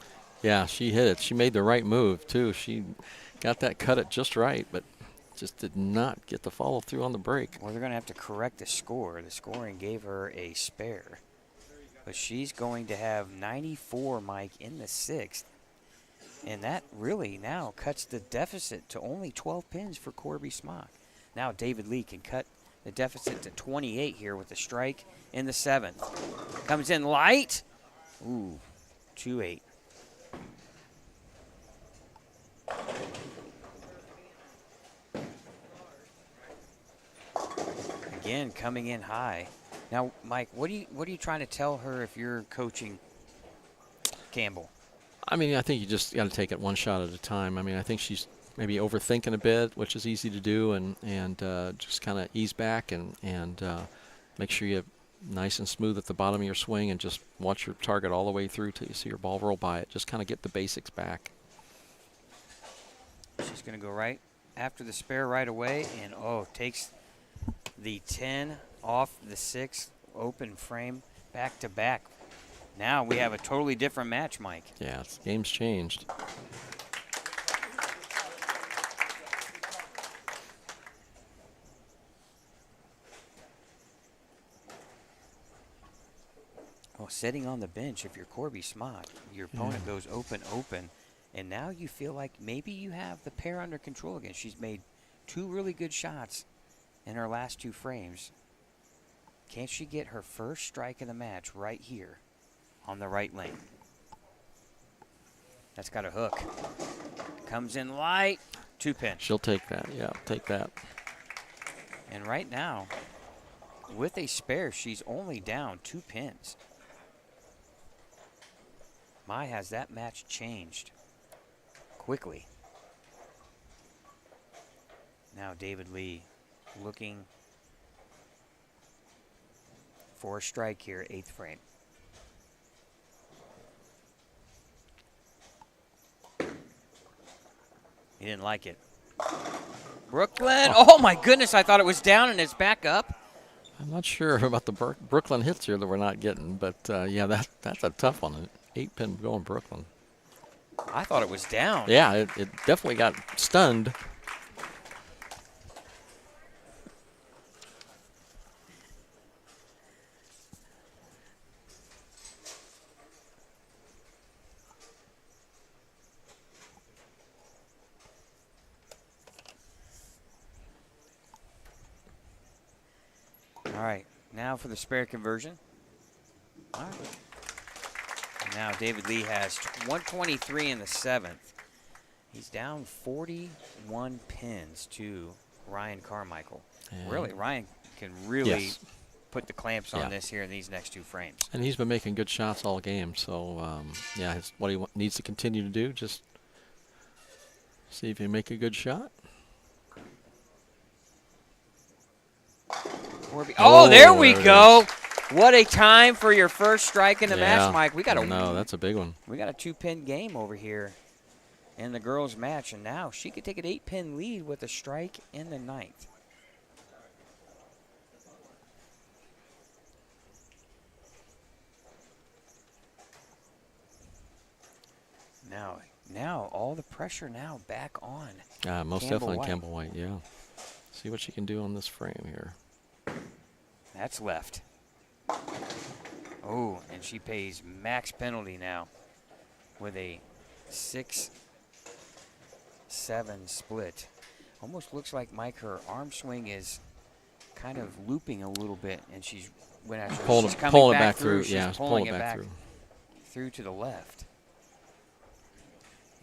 Yeah, she hit it. She made the right move, too. She got that cut it just right, but just did not get the follow through on the break. Well, they're going to have to correct the score. The scoring gave her a spare. But she's going to have 94, Mike, in the 6th. And that really now cuts the deficit to only 12 pins for Corby Smock. Now David Lee can cut the deficit to 28 here with the strike in the 7th. Comes in light. Ooh, 2-8. Again, coming in high. Now, Mike, what are you trying to tell her if you're coaching Campbell? I mean, I think you just got to take it one shot at a time. I mean, I think she's maybe overthinking a bit, which is easy to do, and just kind of ease back and make sure you're nice and smooth at the bottom of your swing and just watch your target all the way through till you see your ball roll by it. Just kind of get the basics back. She's going to go right after the spare right away, and takes the 10 off the 6 open frame back to back. Now we have a totally different match, Mike. Yeah, game's changed. Well, sitting on the bench, if you're Corby Smock, your opponent goes open, and now you feel like maybe you have the pair under control again. She's made 2 really good shots in her last 2 frames. Can't she get her first strike in the match right here on the right lane? That's got a hook. Comes in light, 2-pin. She'll take that. Yeah, take that. And right now, with a spare, she's only down 2 pins. Mai has that match changed quickly. Now David Lee looking for a strike here, 8th frame. He didn't like it. Brooklyn, oh my goodness, I thought it was down and it's back up. I'm not sure about the Brooklyn hits here that we're not getting, but yeah, that's a tough one. An 8-pin going Brooklyn. I thought it was down. Yeah, it definitely got stunned. All right, now for the spare conversion. All right. Now David Lee has 123 in the 7th. He's down 41 pins to Ryan Carmichael. Really, Ryan can really put the clamps on this here in these next 2 frames. And he's been making good shots all game, so yeah, it's what he needs to continue to do. Just see if he make a good shot. Oh, there we go. What a time for your first strike in the match, Mike. We got that's a big one. We got a 2-pin game over here in the girls' match, and now she could take an 8-pin lead with a strike in the 9th. Now all the pressure now back on. Most definitely Campbell White, yeah. See what she can do on this frame here. That's left. Oh, and she pays max penalty now with a 6-7 split. Almost looks like, Mike, her arm swing is kind of looping a little bit, and she's pulling it back through. She's pulling it back through to the left.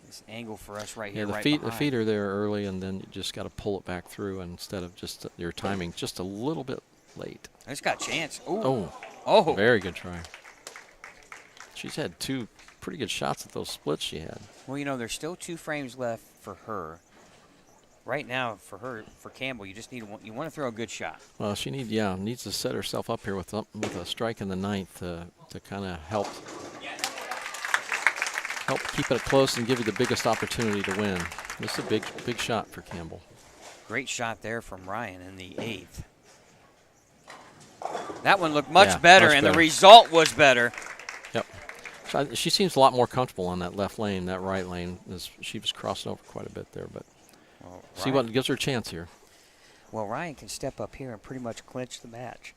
This angle for us right here, the feet are there early, and then you just got to pull it back through instead of just your timing just a little bit late. It's got a chance. Oh, very good try. She's had 2 pretty good shots at those splits she had. Well, you know, there's still 2 frames left for her. Right now, for Campbell, you just want to throw a good shot. Well, she needs to set herself up here with a strike in the 9th to kind of help keep it close and give you the biggest opportunity to win. This is a big shot for Campbell. Great shot there from Ryan in the 8th. That one looked much better, and the result was better. Yep. So she seems a lot more comfortable on that left lane. That right lane, she was crossing over quite a bit there, but see what gives her a chance here. Well, Ryan can step up here and pretty much clinch the match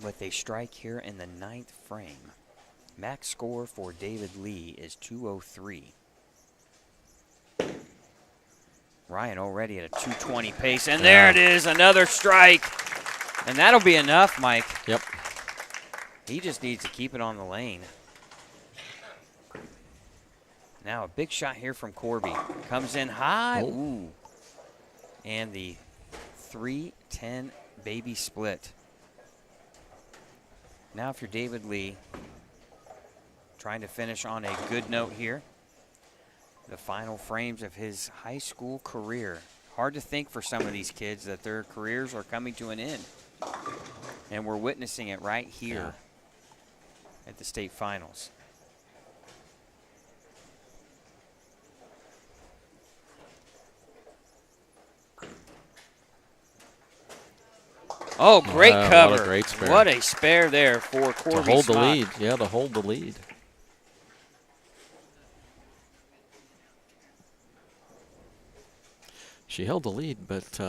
with a strike here in the 9th frame. Max score for David Lee is 203. Ryan already at a 220 pace, and there it is, another strike. And that'll be enough, Mike. Yep. He just needs to keep it on the lane. Now a big shot here from Corby. Comes in high. Ooh. And the 3-10 baby split. Now if you're David Lee, trying to finish on a good note here, the final frames of his high school career. Hard to think for some of these kids that their careers are coming to an end. And we're witnessing it right here at the state finals. Oh, great cover. What a great spare. What a spare there for Corby To hold the Smock. lead. Yeah, to hold the lead. She held the lead, but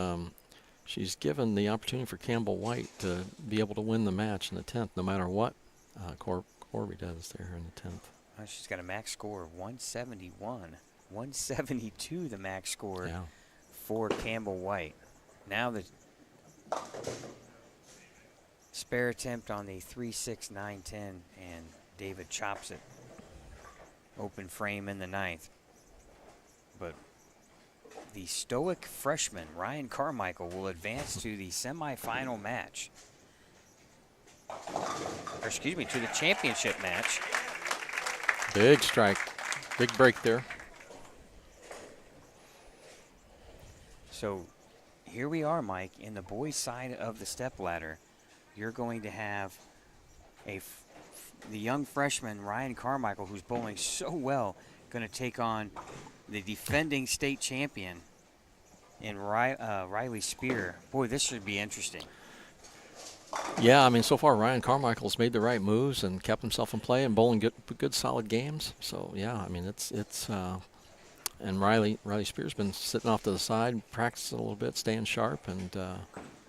she's given the opportunity for Campbell White to be able to win the match in the 10th, no matter what Corby does there in the 10th. Well, she's got a max score of 171. 172 the max score for Campbell White. Now the spare attempt on the 3-6, 9-10, and David chops it. Open frame in the 9th. But the stoic freshman, Ryan Carmichael, will advance to the semifinal match. Or excuse me, to the championship match. Big strike. Big break there. So here we are, Mike, in the boys' side of the stepladder. You're going to have the young freshman, Ryan Carmichael, who's bowling so well, going to take on the defending state champion in Riley Spear. Boy, this should be interesting. Yeah, I mean, so far Ryan Carmichael's made the right moves and kept himself in play and bowling good solid games. So yeah, I mean, it's and Riley Spear's been sitting off to the side, practicing a little bit, staying sharp, and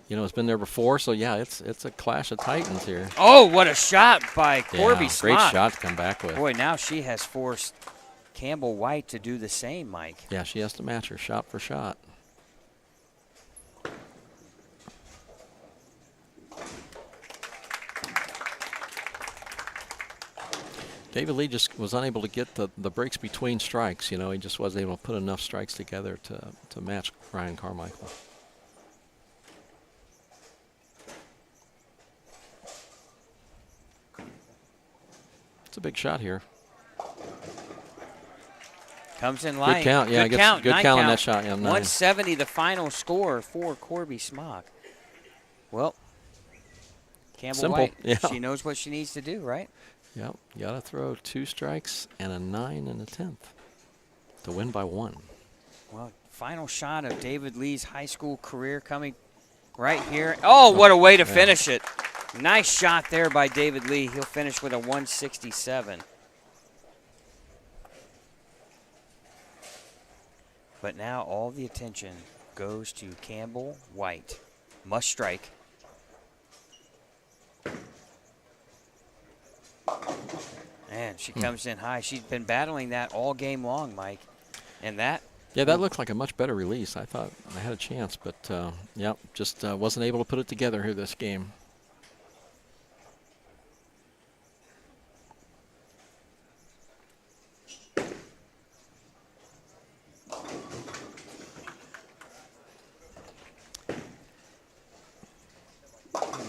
you know, has been there before. So yeah, it's a clash of titans here. Oh, what a shot by Corby Smock. Great shot to come back with. Boy, now she has forced Campbell White to do the same, Mike. Yeah, she has to match her shot for shot. David Lee just was unable to get the breaks between strikes. You know, he just wasn't able to put enough strikes together to match Ryan Carmichael. It's a big shot here. Comes in line. Good count, yeah. Good count. Good count on that shot. Yeah, 170 the final score for Corby Smock. Well, Campbell Simple, White, yeah. she knows what she needs to do, right? Yep, you got to throw 2 strikes and a 9 in the 10th to win by 1. Well, final shot of David Lee's high school career coming right here. Oh, what a way to finish it. Nice shot there by David Lee. He'll finish with a 167. But now all the attention goes to Campbell White. Must strike. And she comes in high. She's been battling that all game long, Mike. And that. Yeah, that looked like a much better release. I thought I had a chance, but yeah, just wasn't able to put it together here this game.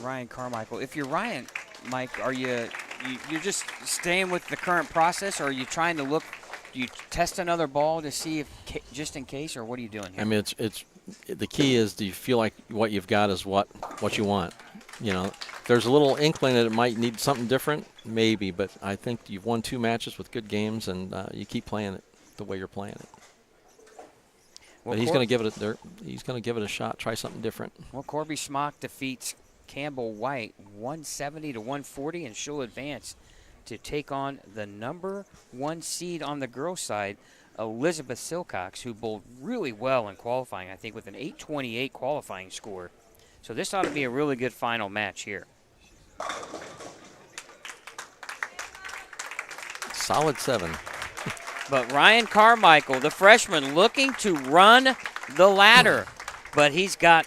Ryan Carmichael. If you're Ryan, Mike, are you're just staying with the current process, or are you trying to look? Do you test another ball to see if just in case, or what are you doing here? I mean, it's the key is, do you feel like what you've got is what you want? You know, there's a little inkling that it might need something different, maybe, but I think you've won 2 matches with good games, and you keep playing it the way you're playing it. Well, but he's going to give it a shot. Try something different. Well, Corby Smock defeats Campbell White 170 to 140, and she'll advance to take on the number 1 seed on the girls' side, Elizabeth Silcox, who bowled really well in qualifying, I think, with an 828 qualifying score. So this ought to be a really good final match here. Solid 7. But Ryan Carmichael, the freshman, looking to run the ladder, but he's got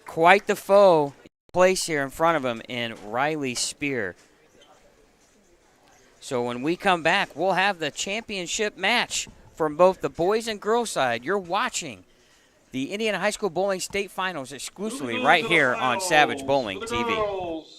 quite the foe place here in front of him in Riley Spear. So when we come back, we'll have the championship match from both the boys and girls side. You're watching the Indiana High School Bowling State Finals exclusively Moving on right to the here on finals Savage Bowling for the TV. girls.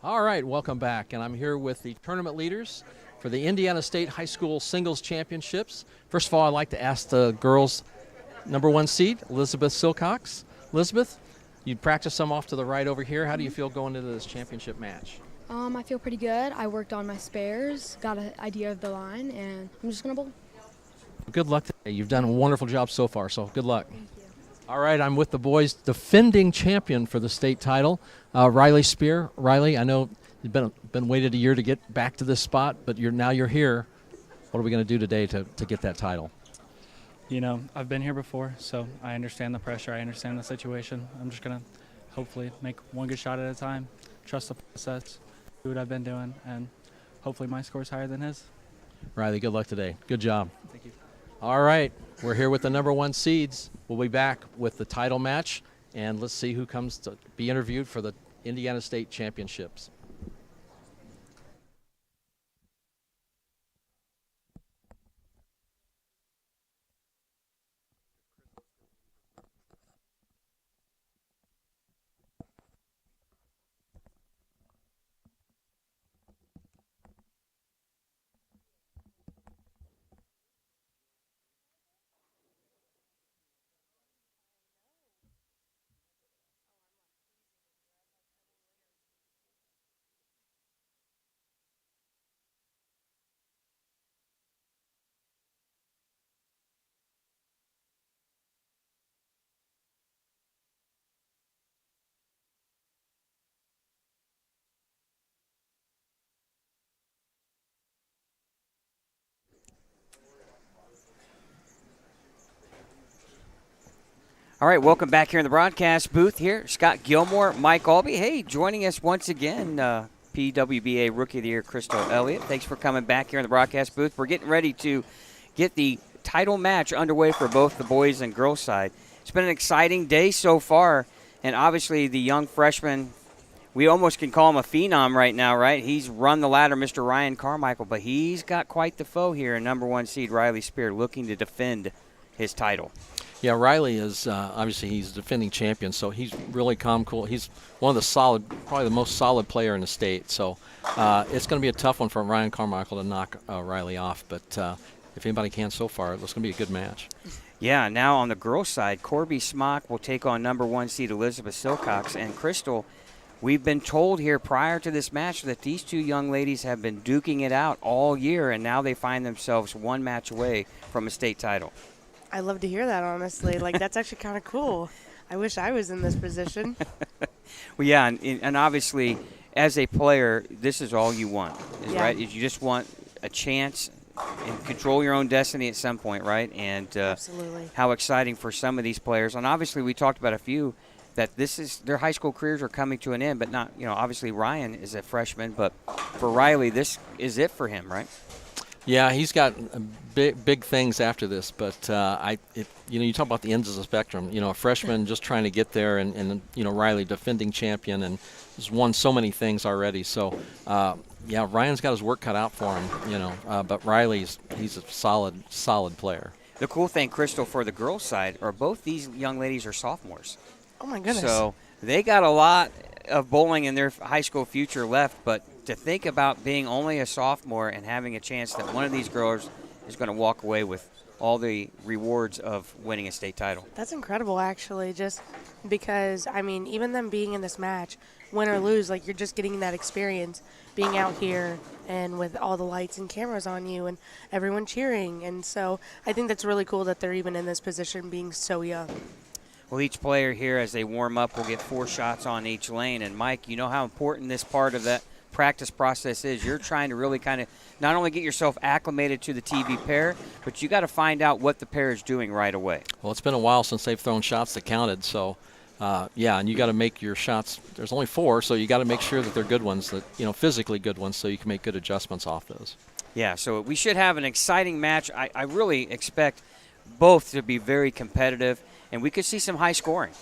All right, welcome back, and I'm here with the tournament leaders for the Indiana State High School Singles Championships. First of all, I'd like to ask the girls' number 1 seed, Elizabeth Silcox. Elizabeth, you practiced some off to the right over here. How do you feel going into this championship match? I feel pretty good. I worked on my spares, got an idea of the line, and I'm just going to bowl. Good luck today. You've done a wonderful job so far, so good luck. Thank you. All right, I'm with the boys' defending champion for the state title, Riley Spear. Riley, I know you've been waited a year to get back to this spot, but now you're here. What are we going to do today to get that title? You know, I've been here before, so I understand the pressure. I understand the situation. I'm just going to hopefully make one good shot at a time, trust the process, do what I've been doing, and hopefully my score's higher than his. Riley, good luck today. Good job. Thank you. All right, we're here with the number 1 seeds. We'll be back with the title match, and let's see who comes to be interviewed for the Indiana State Championships. All right, welcome back here in the broadcast booth here. Scott Gilmore, Mike Albee. Hey, joining us once again, PWBA Rookie of the Year, Crystal Elliott. Thanks for coming back here in the broadcast booth. We're getting ready to get the title match underway for both the boys and girls side. It's been an exciting day so far, and obviously the young freshman, we almost can call him a phenom right now, right? He's run the ladder, Mr. Ryan Carmichael, but he's got quite the foe here, number 1 seed Riley Spear, looking to defend his title. Yeah, Riley is obviously he's a defending champion, so he's really calm, cool. He's one of the probably the most solid player in the state. So it's going to be a tough one for Ryan Carmichael to knock Riley off. But if anybody can so far, it's going to be a good match. Yeah, now on the girls' side, Corby Smock will take on number 1 seed Elizabeth Silcox. And Crystal, we've been told here prior to this match that these two young ladies have been duking it out all year, and now they find themselves one match away from a state title. I love to hear that, honestly. Like, that's actually kind of cool. I wish I was in this position. Well, yeah, and obviously, as a player, this is all you want, right? You just want a chance and control your own destiny at some point, right? And Absolutely. How exciting for some of these players. And obviously, we talked about a few that their high school careers are coming to an end, but not, obviously Ryan is a freshman, but for Riley, this is it for him, right? Yeah, he's got big things after this, but you talk about the ends of the spectrum. A freshman just trying to get there, and Riley, defending champion, and has won so many things already. So, Ryan's got his work cut out for him. But he's a solid player. The cool thing, Crystal, for the girls' side, are both these young ladies are sophomores. Oh my goodness! So they got a lot of bowling in their high school future left, but to think about being only a sophomore and having a chance that one of these girls is going to walk away with all the rewards of winning a state title. That's incredible, actually, just because, even them being in this match, win or lose, you're just getting that experience being out here and with all the lights and cameras on you and everyone cheering. And so I think that's really cool that they're even in this position being so young. Well, each player here, as they warm up, will get 4 shots on each lane. And, Mike, you know how important this part of that practice process is. You're trying to really kind of not only get yourself acclimated to the TV pair, but you got to find out what the pair is doing right away. Well, it's been a while since they've thrown shots that counted, so and you got to make your shots. There's only 4, so you got to make sure that they're good ones, that physically good ones, so you can make good adjustments off those. Yeah, so we should have an exciting match. I really expect both to be very competitive, and we could see some high scoring.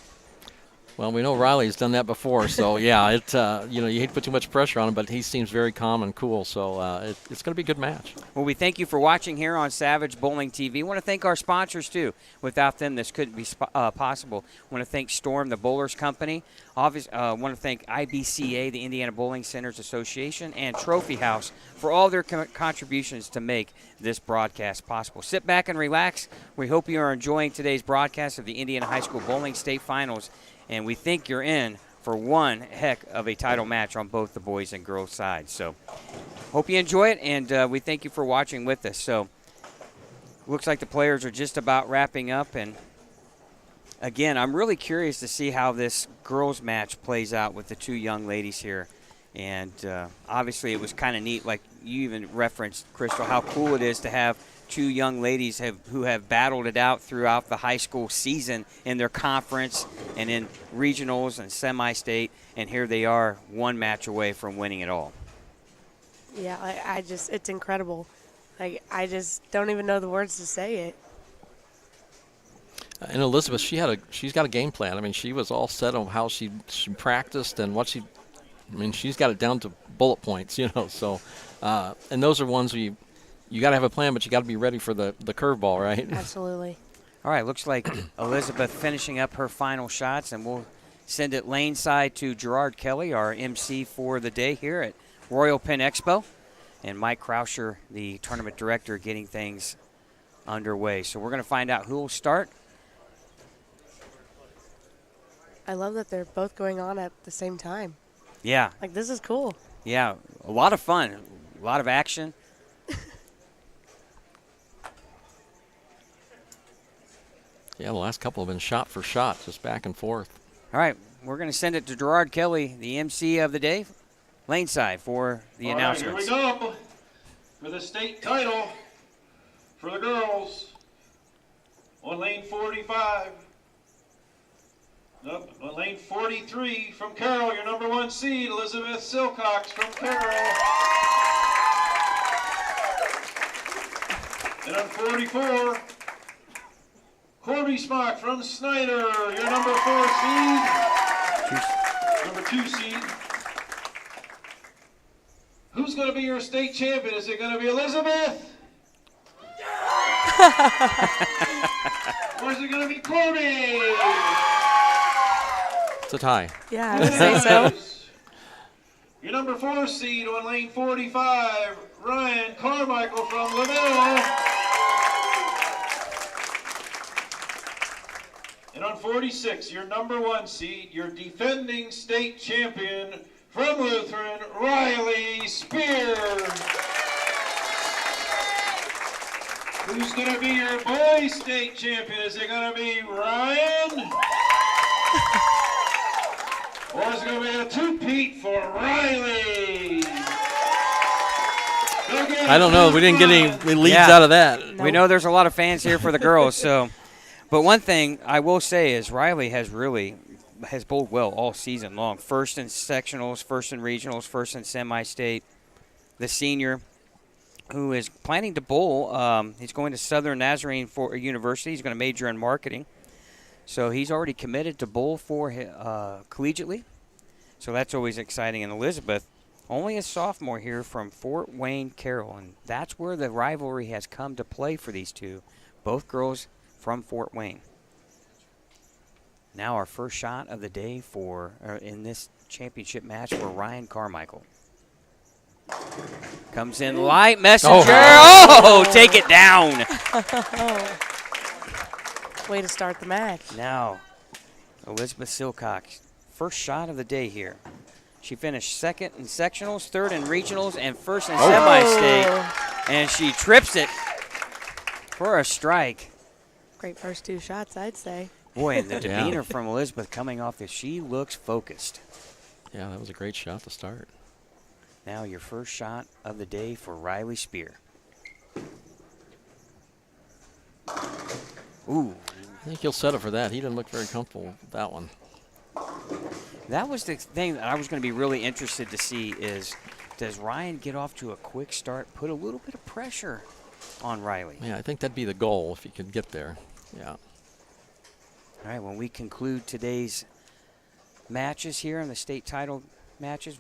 Well, we know Riley's done that before, so you hate to put too much pressure on him, but he seems very calm and cool, so it's going to be a good match. Well, we thank you for watching here on Savage Bowling TV. I want to thank our sponsors, too. Without them, this couldn't be possible. I want to thank Storm, the Bowlers Company. I want to thank IBCA, the Indiana Bowling Centers Association, and Trophy House for all their contributions to make this broadcast possible. Sit back and relax. We hope you are enjoying today's broadcast of the Indiana High School Bowling State Finals, and we think you're in for one heck of a title match on both the boys and girls sides. So hope you enjoy it, and we thank you for watching with us. So looks like the players are just about wrapping up, and again, I'm really curious to see how this girls match plays out with the 2 young ladies here. And obviously it was kind of neat, like you even referenced, Crystal, how cool it is to have 2 young ladies who have battled it out throughout the high school season in their conference and in regionals and semi-state, and here they are 1 match away from winning it all. Yeah, it's incredible. I just don't even know the words to say it. And Elizabeth, she's got a game plan. She was all set on how she practiced and what she's got it down to bullet points, So, and those are ones where you got to have a plan, but you got to be ready for the curveball, right? Absolutely. All right, looks like Elizabeth finishing up her final shots, and we'll send it lane side to Gerard Kelly, our MC for the day here at Royal Pin Expo, and Mike Krauscher, the tournament director, getting things underway. So we're going to find out who will start. I love that they're both going on at the same time. Yeah. This is cool. Yeah, a lot of fun, a lot of action. Yeah, the last couple have been shot for shot, just back and forth. All right, we're going to send it to Gerard Kelly, the MC of the day, lane side for the announcements. All right, here we go for the state title for the girls on lane 45. Nope, on lane 43 from Carroll, your number 1 seed, Elizabeth Silcox from Carroll. And on 44, Corby Smock from Snyder, your number 4 seed. Number 2 seed. Who's going to be your state champion? Is it going to be Elizabeth? Or is it going to be Corby? It's a tie. Yeah, I would say so. Your number 4 seed on lane 45, Ryan Carmichael from LaVille. And on 46, your number 1 seed, your defending state champion from Lutheran, Riley Spear. Who's going to be your boys state champion? Is it going to be Ryan? Or is it going to be a two-peat for Riley? I don't know. We didn't get any leads out of that. We know there's a lot of fans here for the girls. But one thing I will say is Riley has bowled well all season long. First in sectionals, first in regionals, first in semi-state. The senior who is planning to bowl. He's going to Southern Nazarene for University. He's going to major in marketing. So he's already committed to bowl for collegiately. So that's always exciting. And Elizabeth, only a sophomore here from Fort Wayne Carroll. And that's where the rivalry has come to play for these two. Both girls from Fort Wayne. Now our first shot of the day in this championship match for Ryan Carmichael. Comes in light, Messenger. Oh, take it down. Way to start the match. Now, Elizabeth Silcox, first shot of the day here. She finished second in sectionals, third in regionals, and first in semi-state. And she trips it for a strike. Great first 2 shots, I'd say. Boy, and the demeanor from Elizabeth coming off this, she looks focused. Yeah, that was a great shot to start. Now your first shot of the day for Riley Spear. Ooh. I think he'll settle for that. He didn't look very comfortable with that one. That was the thing that I was going to be really interested to see is, does Ryan get off to a quick start, put a little bit of pressure on Riley? Yeah, I think that'd be the goal if he could get there. Yeah. All right, when we conclude today's matches here in the state title matches,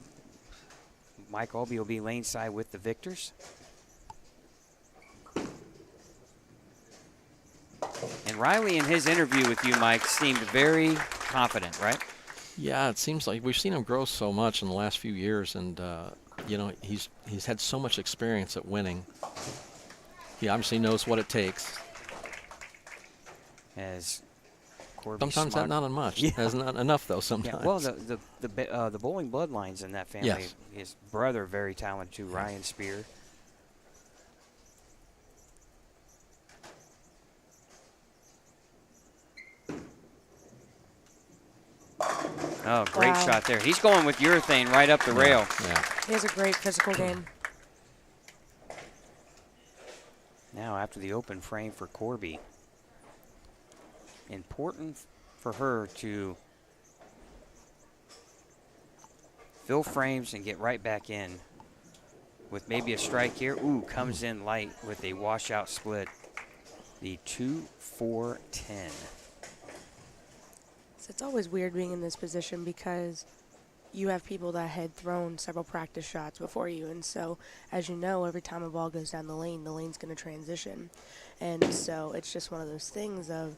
Mike Albee will be laneside with the victors. And Riley, in his interview with you, Mike, seemed very confident, right? Yeah, it seems like we've seen him grow so much in the last few years, and he's had so much experience at winning. He obviously knows what it takes. As Corby sometimes Smart. that's not much. Yeah. That's not enough though. Sometimes. Yeah, well, the bowling bloodlines in that family. Yes. His brother very talented too, Ryan Spear. Oh, great shot there. He's going with urethane right up the rail. Yeah. He has a great physical game. Now after the open frame for Corby. Important for her to fill frames and get right back in with maybe a strike here. Ooh, comes in light with a washout split. The 2-4-10. So it's always weird being in this position because you have people that had thrown several practice shots before you. And so, as you know, every time a ball goes down the lane's going to transition. And so it's just one of those things of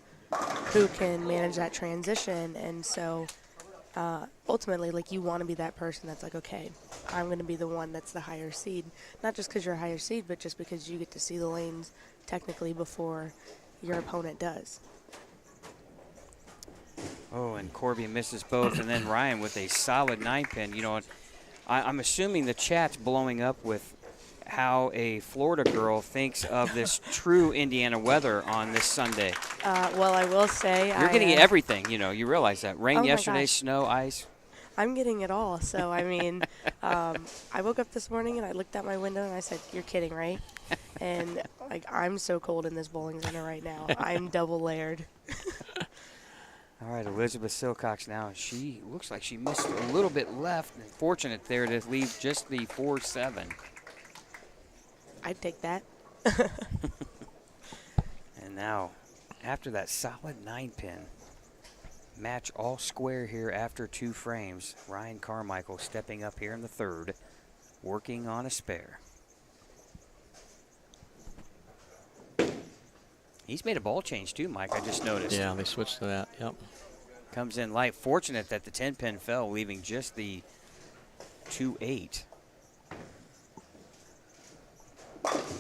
who can manage that transition. And so ultimately, like, you want to be that person that's like, okay, I'm going to be the one that's the higher seed. Not just because you're a higher seed, but just because you get to see the lanes technically before your opponent does. Oh, and Corby misses both, and then Ryan with a solid 9-pin. You know, I'm assuming the chat's blowing up with how a Florida girl thinks of this true Indiana weather on this Sunday. Well, I will say you're getting everything. You know, you realize that rain yesterday, snow, ice. I'm getting it all. So I mean, I woke up this morning and I looked out my window and I said, "You're kidding, right?" And like, I'm so cold in this bowling center right now. I'm double layered. All right, Elizabeth Silcox now. She looks like she missed a little bit left. Fortunate there to leave just the 4-7. I'd take that. And now, after that solid 9-pin, match all square here after 2 frames. Ryan Carmichael stepping up here in the third, working on a spare. He's made a ball change too, Mike, I just noticed. Yeah, they switched to that, yep. Comes in light. Fortunate that the 10-pin fell, leaving just the 2-8.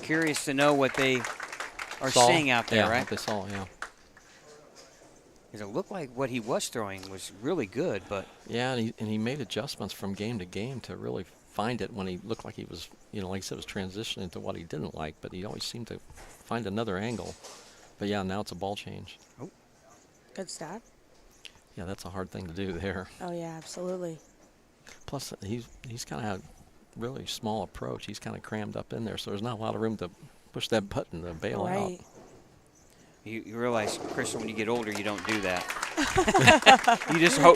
Curious to know what they are seeing out there, right? What they saw, yeah. Because it looked like what he was throwing was really good, but... Yeah, and he made adjustments from game to game to really find it when he looked like he was, you know, like I said, was transitioning to what he didn't like, but he always seemed to find another angle. But yeah, now it's a ball change. Oh. Good stat. Yeah, that's a hard thing to do there. Oh yeah, absolutely. Plus, he's kind of had a really small approach. He's kind of crammed up in there, so there's not a lot of room to push that button to bail out. You realize, Crystal, when you get older, you don't do that.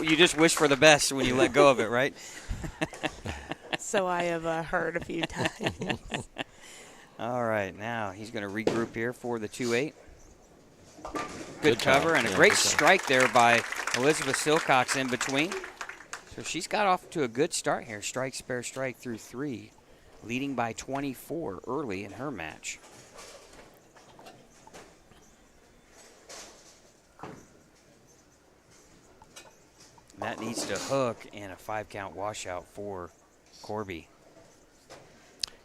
You just wish for the best when you let go of it, right? So I have heard a few times. All right, now he's going to regroup here for the 2-8. Good job. cover and a Yeah, great good job. strike there by Elizabeth Silcox in between. So she's got off to a good start here. Strike, spare, strike through 3, leading by 24 early in her match. That needs to hook and a 5-count washout for Corby.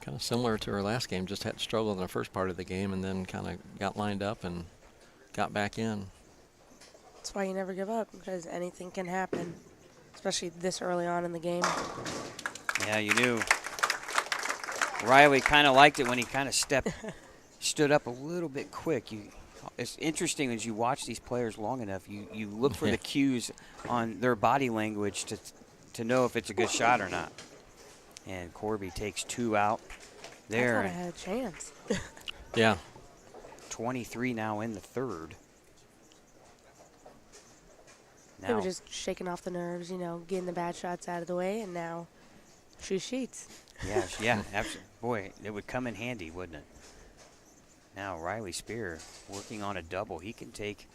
Kind of similar to her last game, just had struggled in the first part of the game and then kind of got lined up and got back in. That's why you never give up, because anything can happen, especially this early on in the game. Yeah, you knew. Riley kind of liked it when he kind of stood up a little bit quick. It's interesting as you watch these players long enough, you look for the cues on their body language to know if it's a good shot or not. And Corby takes 2 out there. I thought I had a chance. Yeah. 23 now in the third. They were just shaking off the nerves, you know, getting the bad shots out of the way, and now she sheets. Yeah, absolutely. Boy, it would come in handy, wouldn't it? Now Riley Spear working on a double. He can take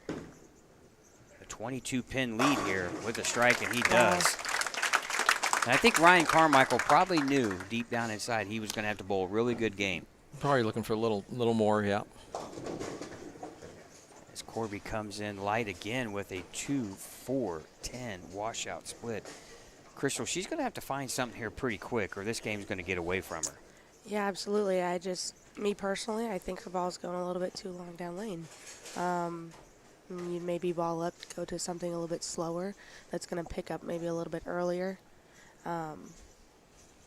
a 22-pin lead here with a strike, and he does. And I think Ryan Carmichael probably knew deep down inside he was going to have to bowl a really good game. Probably looking for a little more, yeah. As Corby comes in light again with a 2-4-10 washout split. Crystal, she's going to have to find something here pretty quick, or this game's going to get away from her. Yeah, absolutely. Me personally, I think her ball's going a little bit too long down lane. You maybe ball up, go to something a little bit slower that's going to pick up maybe a little bit earlier,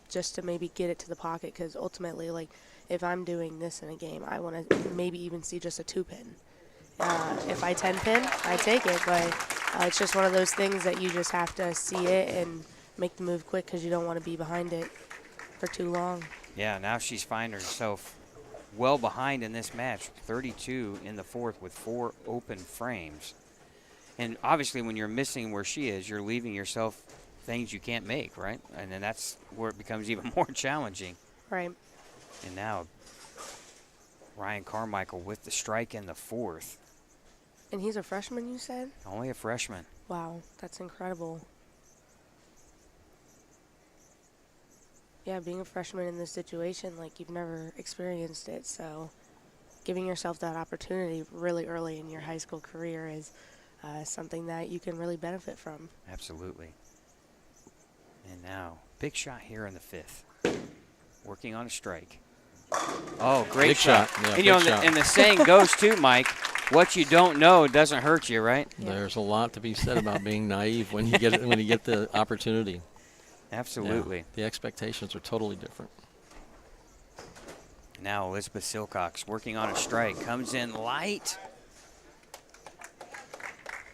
just to maybe get it to the pocket, because ultimately, like, if I'm doing this in a game, I want to maybe even see just a 2-pin. If I 10-pin, I take it, but it's just one of those things that you just have to see it and make the move quick, because you don't want to be behind it for too long. Yeah, now she's finding herself well behind in this match, 32 in the fourth with 4 open frames. And obviously when you're missing where she is, you're leaving yourself things you can't make, right? And then that's where it becomes even more challenging. Right. And now Ryan Carmichael with the strike in the fourth. And he's a freshman, you said? Only a freshman. Wow, that's incredible. Yeah, being a freshman in this situation, like, you've never experienced it, so giving yourself that opportunity really early in your high school career is something that you can really benefit from. Absolutely. And now, big shot here in the fifth. Working on a strike. Oh, great big shot. Yeah, and, you know, and the saying goes, too, Mike, what you don't know doesn't hurt you, right? Yeah. There's a lot to be said about being naive when you get the opportunity. Absolutely. Yeah, the expectations are totally different. Now Elizabeth Silcox working on a strike. Comes in light.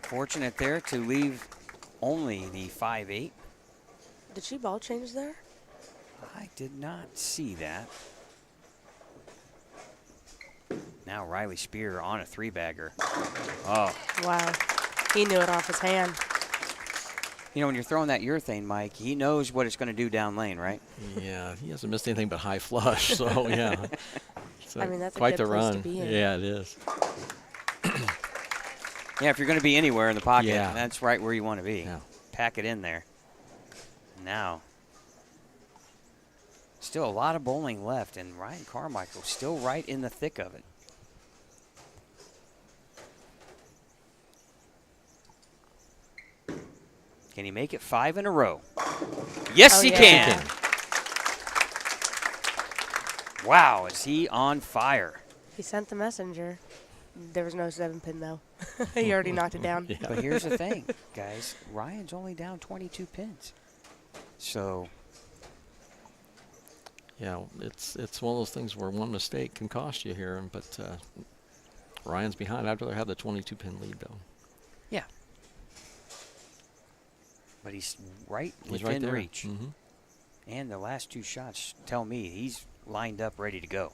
Fortunate there to leave only the 5-8. Did she ball change there? I did not see that. Now Riley Spear on a 3-bagger. Oh. Wow. He knew it off his hand. You know, when you're throwing that urethane, Mike, he knows what it's going to do down lane, right? Yeah, he hasn't missed anything but high flush, so yeah. I mean, that's quite a good the place run. to be in. Yeah, it is. Yeah, if you're going to be anywhere in the pocket, Yeah. that's right where you want to be. Yeah. Pack it in there. Now, still a lot of bowling left, and Ryan Carmichael still right in the thick of it. Can he make it 5 in a row? Yes, he can. Yes, he can. Wow, is he on fire? He sent the messenger. There was no 7-pin, though. He already knocked it down. Yeah. But here's the thing, guys. Ryan's only down 22 pins. So, Yeah, it's one of those things where one mistake can cost you here, but Ryan's behind. I'd rather have the 22-pin lead, though. yeah. But he's right He's within right there. reach. Mm-hmm. And the last 2 shots tell me he's lined up, ready to go.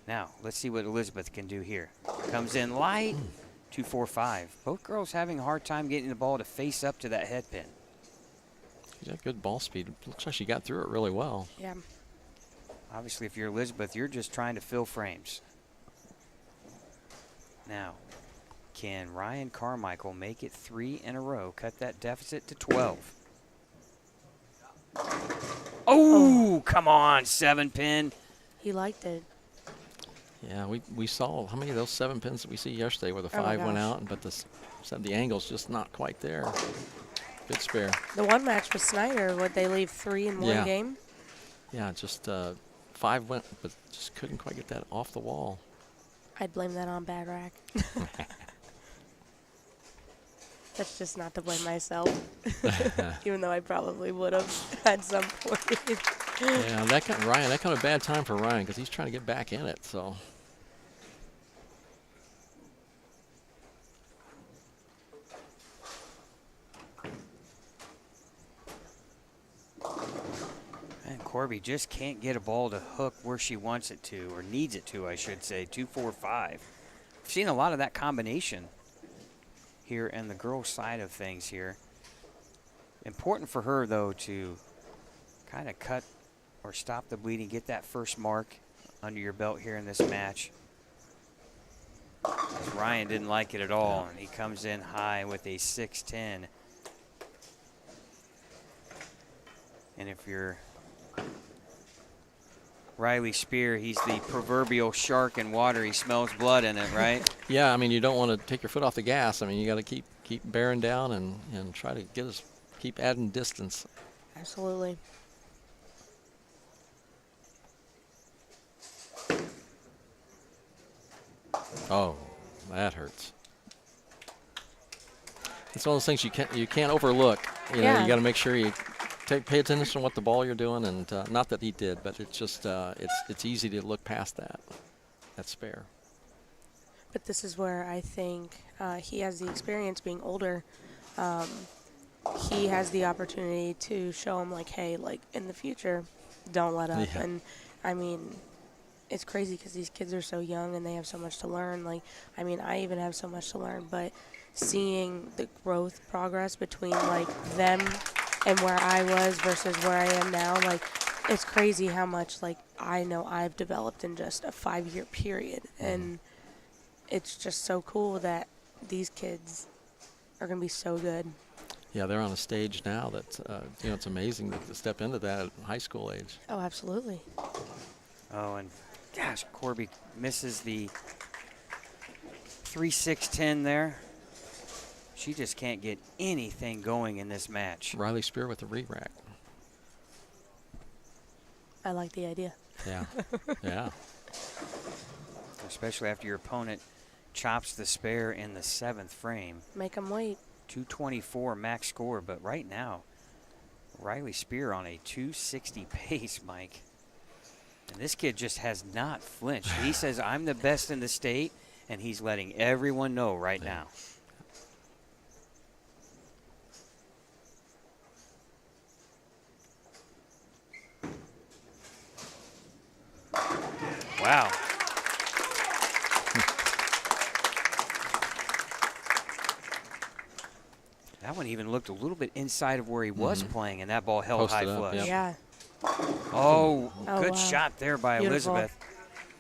Now, let's see what Elizabeth can do here. Comes in light, 2-4-5. Both girls having a hard time getting the ball to face up to that head pin. She's got good ball speed. Looks like she got through it really well. Yeah. Obviously, if you're Elizabeth, you're just trying to fill frames. Now, can Ryan Carmichael make it 3 in a row, cut that deficit to 12? Oh, come on, 7-pin. He liked it. Yeah, we saw how many of those 7 pins that we see yesterday where the Oh my 5 went gosh. out, but the angle's just not quite there. Good spare. The one match with Snyder, would they leave 3 in one game? Yeah, just 5 went, but just couldn't quite get that off the wall. I'd blame that on bad rack. That's just not to blame myself, even though I probably would have at some point. Yeah, that kind of bad time for Ryan because he's trying to get back in it. So. And Corby just can't get a ball to hook where she wants it to, or needs it to, I should say. 2-4-5. We've seen a lot of that combination here in the girls' side of things here. Important for her, though, to kind of cut or stop the bleeding, get that first mark under your belt here in this match. As Ryan didn't like it at all, and he comes in high with a 6-10. And if you're Riley Spear, he's the proverbial shark in water. He smells blood in it, right? Yeah, I mean, you don't want to take your foot off the gas. I mean, you got to keep bearing down and try to keep adding distance. Absolutely. Oh, that hurts. It's one of those things you can't overlook. You know, you got to make sure you pay attention to what the ball you're doing, and not that he did, but it's just it's easy to look past that spare. But this is where I think he has the experience being older. He has the opportunity to show him, like, hey, like, in the future, don't let up. Yeah. And, I mean, it's crazy because these kids are so young and they have so much to learn. Like, I mean, I even have so much to learn, but seeing the growth progress between, like, them and where I was versus where I am now, like, it's crazy how much, like, I know I've developed in just a 5-year period. And it's just so cool that these kids are going to be so good. Yeah, they're on a stage now that it's amazing to step into that at high school age. Oh, absolutely. Oh, and gosh, Corby misses the 3-6-10 there. She just can't get anything going in this match. Riley Spear with the re-rack. I like the idea. Yeah, yeah. Especially after your opponent chops the spare in the 7th frame. Make them wait. 224 max score, but right now, Riley Spear on a 260 pace, Mike. And this kid just has not flinched. He says, I'm the best in the state, and he's letting everyone know right now. Wow. That one even looked a little bit inside of where he was playing, and that ball held Posted high up, flush. yep. Yeah. Oh, good wow. shot there by Beautiful. Elizabeth.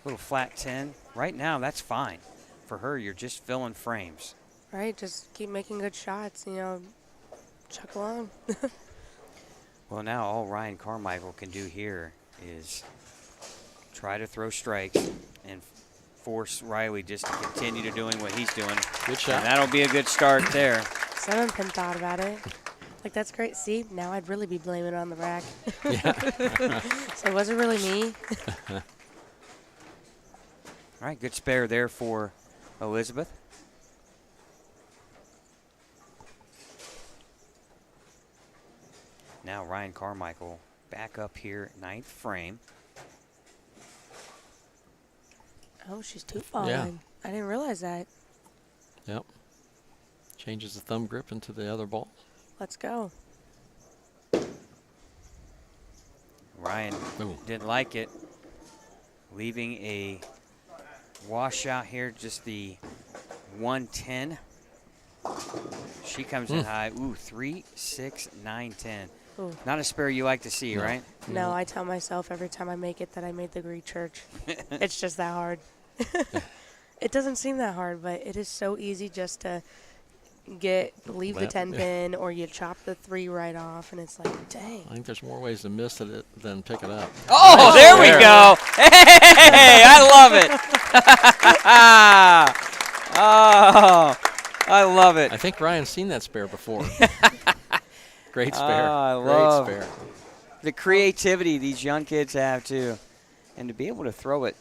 Little flat 10. Right now, that's fine. For her, you're just filling frames. Right, just keep making good shots, chuck along. Well, now all Ryan Carmichael can do here is try to throw strikes and force Riley just to continue to doing what he's doing. Good shot. And that'll be a good start there. 7-pin thought about it. Like, that's great. See, now I'd really be blaming it on the rack. So was it really me? All right, good spare there for Elizabeth. Now Ryan Carmichael back up here, 9th frame. Oh, she's two falling. Yeah. I didn't realize that. Yep. Changes the thumb grip into the other ball. Let's go. Ryan didn't like it. Leaving a washout here, just the 110. She comes in high. Ooh, 3, 6, 9, 10. Ooh. Not a spare you like to see, No. right? No, I tell myself every time I make it that I made the Greek church. It's just that hard. It doesn't seem that hard, but it is so easy just to leave the 10 pin, or you chop the 3 right off, and it's like, dang. I think there's more ways to miss it than pick it up. Oh, there we go. Hey, I love it. Oh, I love it. I think Ryan's seen that spare before. Great spare. I Great love spare. the creativity these young kids have, too. And to be able to throw it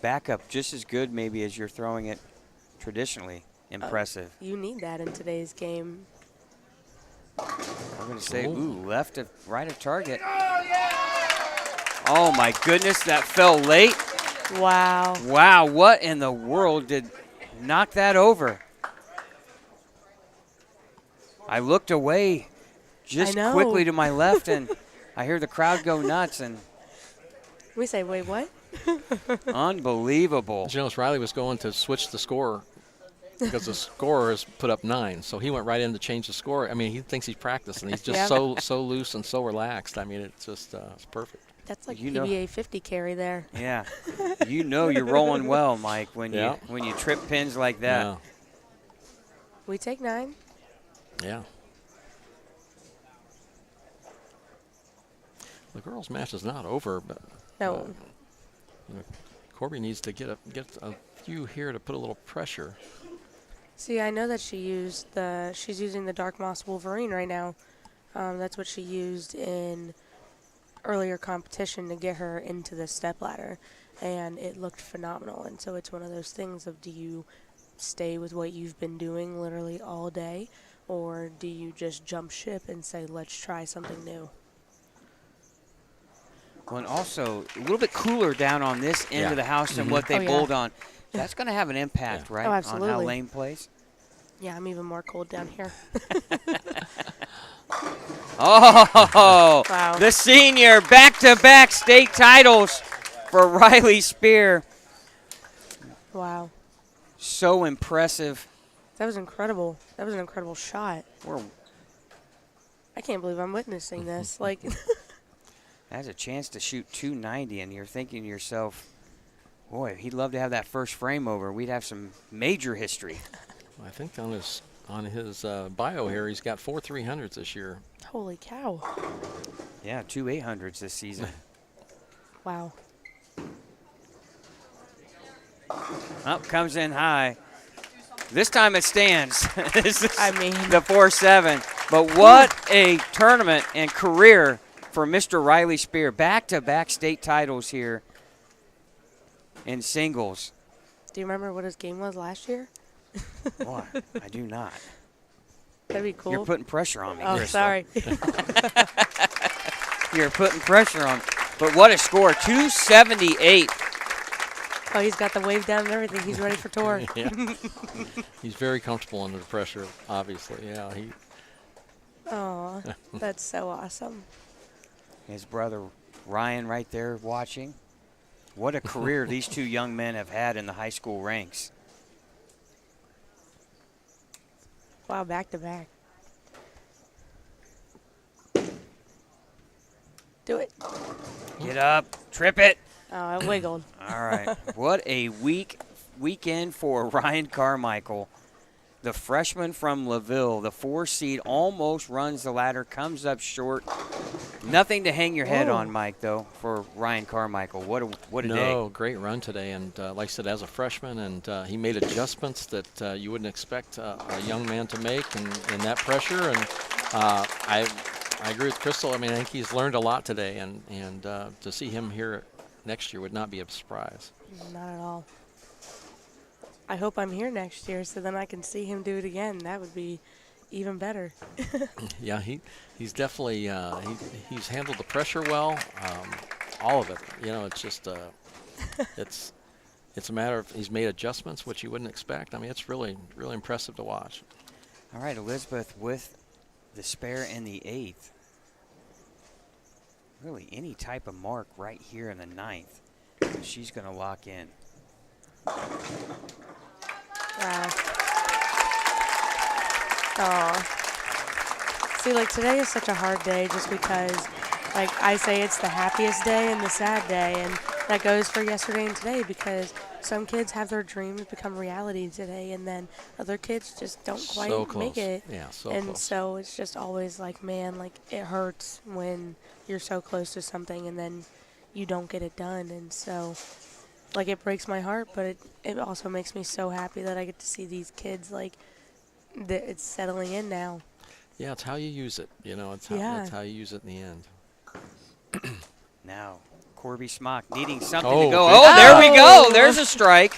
back up just as good maybe as you're throwing it traditionally. Impressive. You need that in today's game. I'm going to say, left of right of target. Oh, my goodness, that fell late. Wow. Wow, what in the world did knock that over? I looked away just quickly to my left, and I hear the crowd go nuts. And we say, wait, what? Unbelievable. Did you notice Riley was going to switch the score because the scorer has put up 9, so he went right in to change the score. I mean, he thinks he's practicing. He's just so loose and so relaxed. I mean, it's just it's perfect. That's like PBA 50 carry there. Yeah, you're rolling well, Mike, when you trip pins like that. Yeah. We take 9. Yeah. The girls' match is not over, but no. Corby needs to get a few here to put a little pressure. See, I know that she's using the Dark Moss Wolverine right now. That's what she used in earlier competition to get her into the stepladder, and it looked phenomenal. And so it's one of those things of, do you stay with what you've been doing literally all day, or do you just jump ship and say, let's try something new? Well, and also a little bit cooler down on this end of the house than what they bowled on. That's going to have an impact, right, on how Lane plays? Yeah, I'm even more cold down here. Oh, wow. The senior, back-to-back state titles for Riley Spear. Wow. So impressive. That was incredible. That was an incredible shot. I can't believe I'm witnessing this. Like, has a chance to shoot 290, and you're thinking to yourself, boy, he'd love to have that first frame over. We'd have some major history. I think on his bio here, he's got 4 300s this year. Holy cow. Yeah, 2 800s this season. Wow. Up comes in high. This time it stands. This is the 4-7. But what a tournament and career for Mr. Riley Spear. Back-to-back state titles here in singles. Do you remember what his game was last year? Boy, I do not. That'd be cool. You're putting pressure on me, Oh, Crystal. sorry. You're putting pressure on. But what a score, 278. Oh, he's got the wave down and everything. He's ready for tour. Yeah. He's very comfortable under the pressure, obviously. Yeah. Oh, that's so awesome. His brother Ryan right there watching. What a career these two young men have had in the high school ranks. Wow, back to back. Do it. Get up, trip it. Oh, I wiggled. All right. What a weekend for Ryan Carmichael. The freshman from LaVille, the 4 seed, almost runs the ladder, comes up short. Nothing to hang your head on, Mike, though, for Ryan Carmichael. What a day. No, great run today. And like I said, as a freshman, and he made adjustments that you wouldn't expect a young man to make in that pressure. And I agree with Crystal. I mean, I think he's learned a lot today. And to see him here next year would not be a surprise. Not at all. I hope I'm here next year so then I can see him do it again. That would be even better. Yeah, he's definitely he's handled the pressure well, all of it. You know, it's just it's a matter of he's made adjustments which you wouldn't expect. I mean, it's really impressive to watch. All right, Elizabeth with the spare in the 8th. Really, any type of mark right here in the 9th, she's going to lock in. Wow. Oh, See, like today is such a hard day just because, like I say, it's the happiest day and the sad day, and that goes for yesterday and today because some kids have their dreams become reality today, and then other kids just don't quite So close. make it. Yeah, so and close. so it's just always like, man, like it hurts when you're so close to something and then you don't get it done, and so like it breaks my heart, but it also makes me so happy that I get to see these kids like it's settling in now. Yeah, it's how you use it. You know, it's Yeah. that's how you use it in the end. Now, Corby Smock needing something Oh, to go. big Oh, there we go. Oh. There's a strike.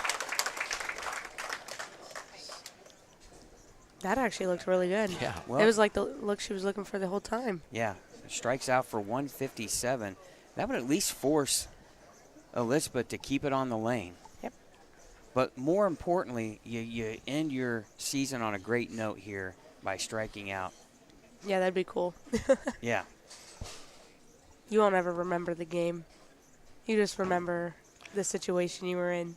That actually looked really good. Yeah. Well, It was like the look she was looking for the whole time. Yeah, strikes out for 157. That would at least force Elizabeth to keep it on the lane. Yep. But more importantly, you end your season on a great note here by striking out. Yeah, that'd be cool. Yeah. You won't ever remember the game. You just remember the situation you were in.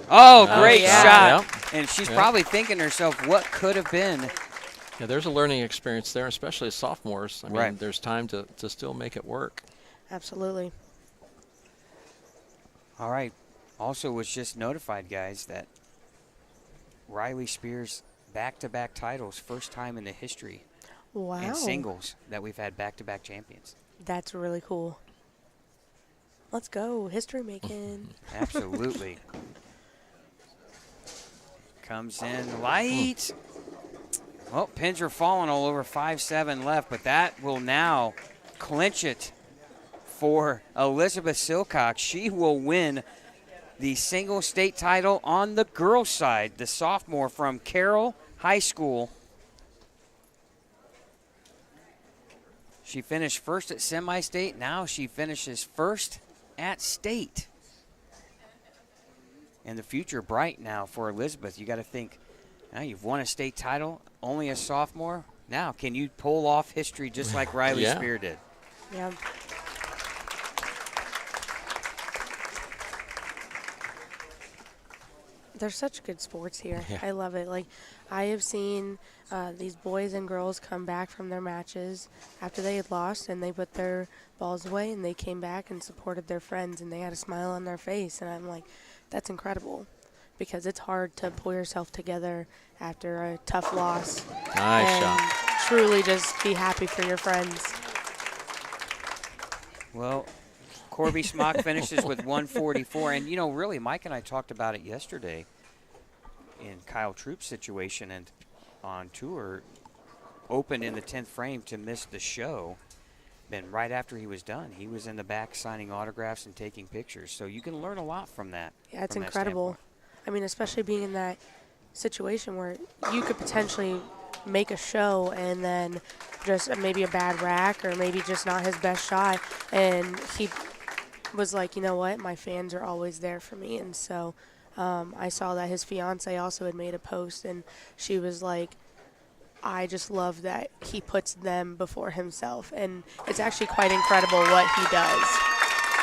Oh, great yeah. shot. Yep. And she's Yep. probably thinking to herself, what could have been? Yeah, there's a learning experience there, especially as sophomores. I mean, Right. there's time to still make it work. Absolutely. All right. Also was just notified, guys, that Riley Spears back-to-back titles, first time in the history Wow. in singles that we've had back-to-back champions. That's really cool. Let's go. History making. Absolutely. Comes in light. Oh, pins are falling all over 5-7 left, but that will now clinch it for Elizabeth Silcox. She will win the single state title on the girls' side, the sophomore from Carroll High School. She finished first at semi-state. Now she finishes first at state. And the future bright now for Elizabeth. You got to think, now you've won a state title, only a sophomore. Now, can you pull off history just like Riley Yeah. Spear did? Yeah. There's such good sports here. Yeah. I love it. Like, I have seen these boys and girls come back from their matches after they had lost, and they put their balls away, and they came back and supported their friends, and they had a smile on their face. And I'm like, that's incredible, because it's hard to pull yourself together after a tough loss. Nice and shot. truly just be happy for your friends. Well, Corby Smock finishes with 144. And, you know, really, Mike and I talked about it yesterday in Kyle Troop's situation and on tour, opened in the 10th frame to miss the show. Then right after he was done, he was in the back signing autographs and taking pictures. So you can learn a lot from that. Yeah, it's from that incredible. standpoint. I mean, especially being in that situation where you could potentially make a show and then just maybe a bad rack or maybe just not his best shot. And he was like, you know what, my fans are always there for me. And so I saw that his fiance also had made a post, and she was like, I just love that he puts them before himself. And it's actually quite incredible what he does.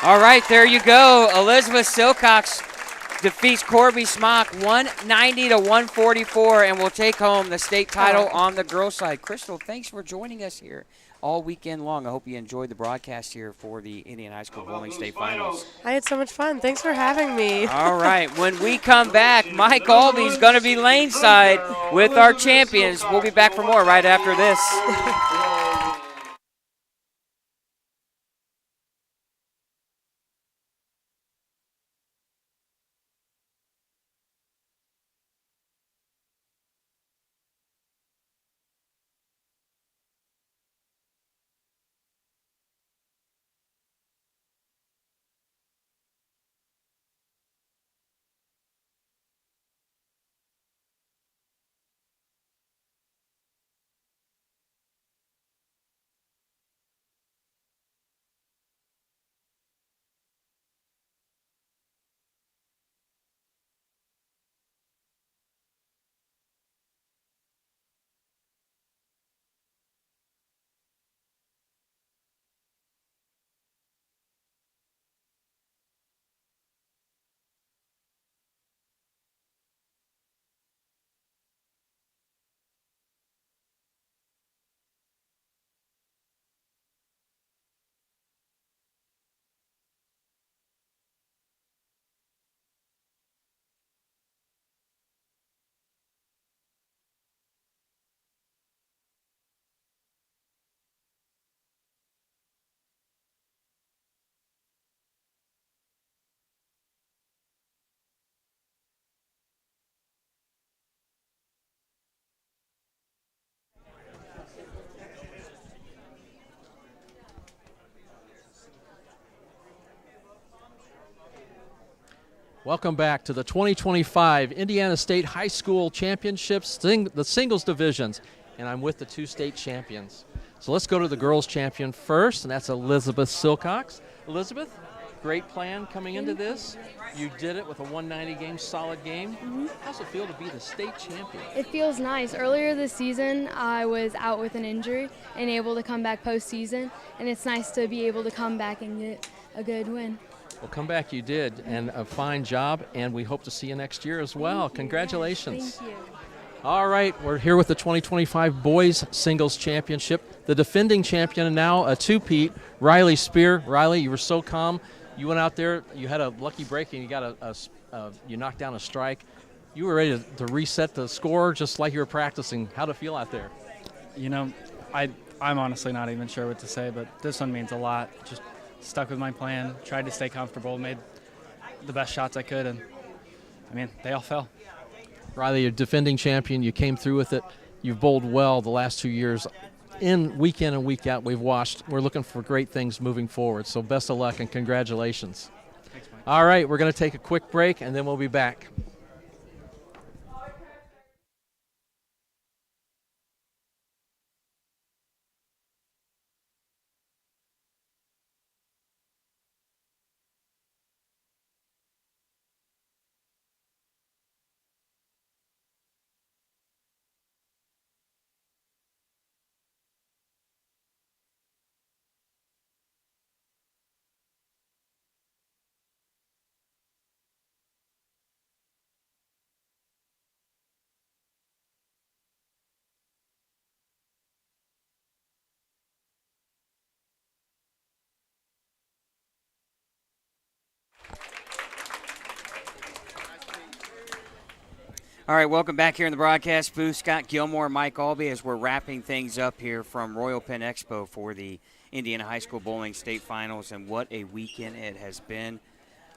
All right, there you go. Elizabeth Silcox defeats Corby Smock 190 to 144 and will take home the state title on the girls' side. Crystal, thanks for joining us here all weekend long. I hope you enjoyed the broadcast here for the Indiana High School Bowling State Finals. I had so much fun. Thanks for having me. All right, when we come back, Mike Albie's going to be laneside with our champions. We'll be back for more right after this. Welcome back to the 2025 Indiana State High School Championships, the singles divisions, and I'm with the two state champions. So let's go to the girls champion first, and that's Elizabeth Silcox. Elizabeth, great plan coming into this. You did it with a 190 game, solid game. How's it feel to be the state champion? It feels nice. Earlier this season, I was out with an injury and able to come back postseason, and it's nice to be able to come back and get a good win. Well, come back you did, and a fine job, and we hope to see you next year as well. Congratulations. Thank you. All right, we're here with the 2025 Boys Singles Championship. The defending champion and now a two-peat, Riley Spear. Riley, you were so calm. You went out there, you had a lucky break, and you got you knocked down a strike. You were ready to reset the score just like you were practicing. How'd it feel out there? You know, I'm honestly not even sure what to say, but this one means a lot. Just stuck with my plan, tried to stay comfortable, made the best shots I could, and, I mean, they all fell. Riley, you're defending champion. You came through with it. You've bowled well the last 2 years. Week in and week out, we've watched. We're looking for great things moving forward. So best of luck and congratulations. Thanks, Mike. All right, we're going to take a quick break, and then we'll be back. All right, welcome back here in the broadcast booth. Scott Gilmore, Mike Albee, as we're wrapping things up here from Royal Penn Expo for the Indiana High School Bowling State Finals, and what a weekend it has been.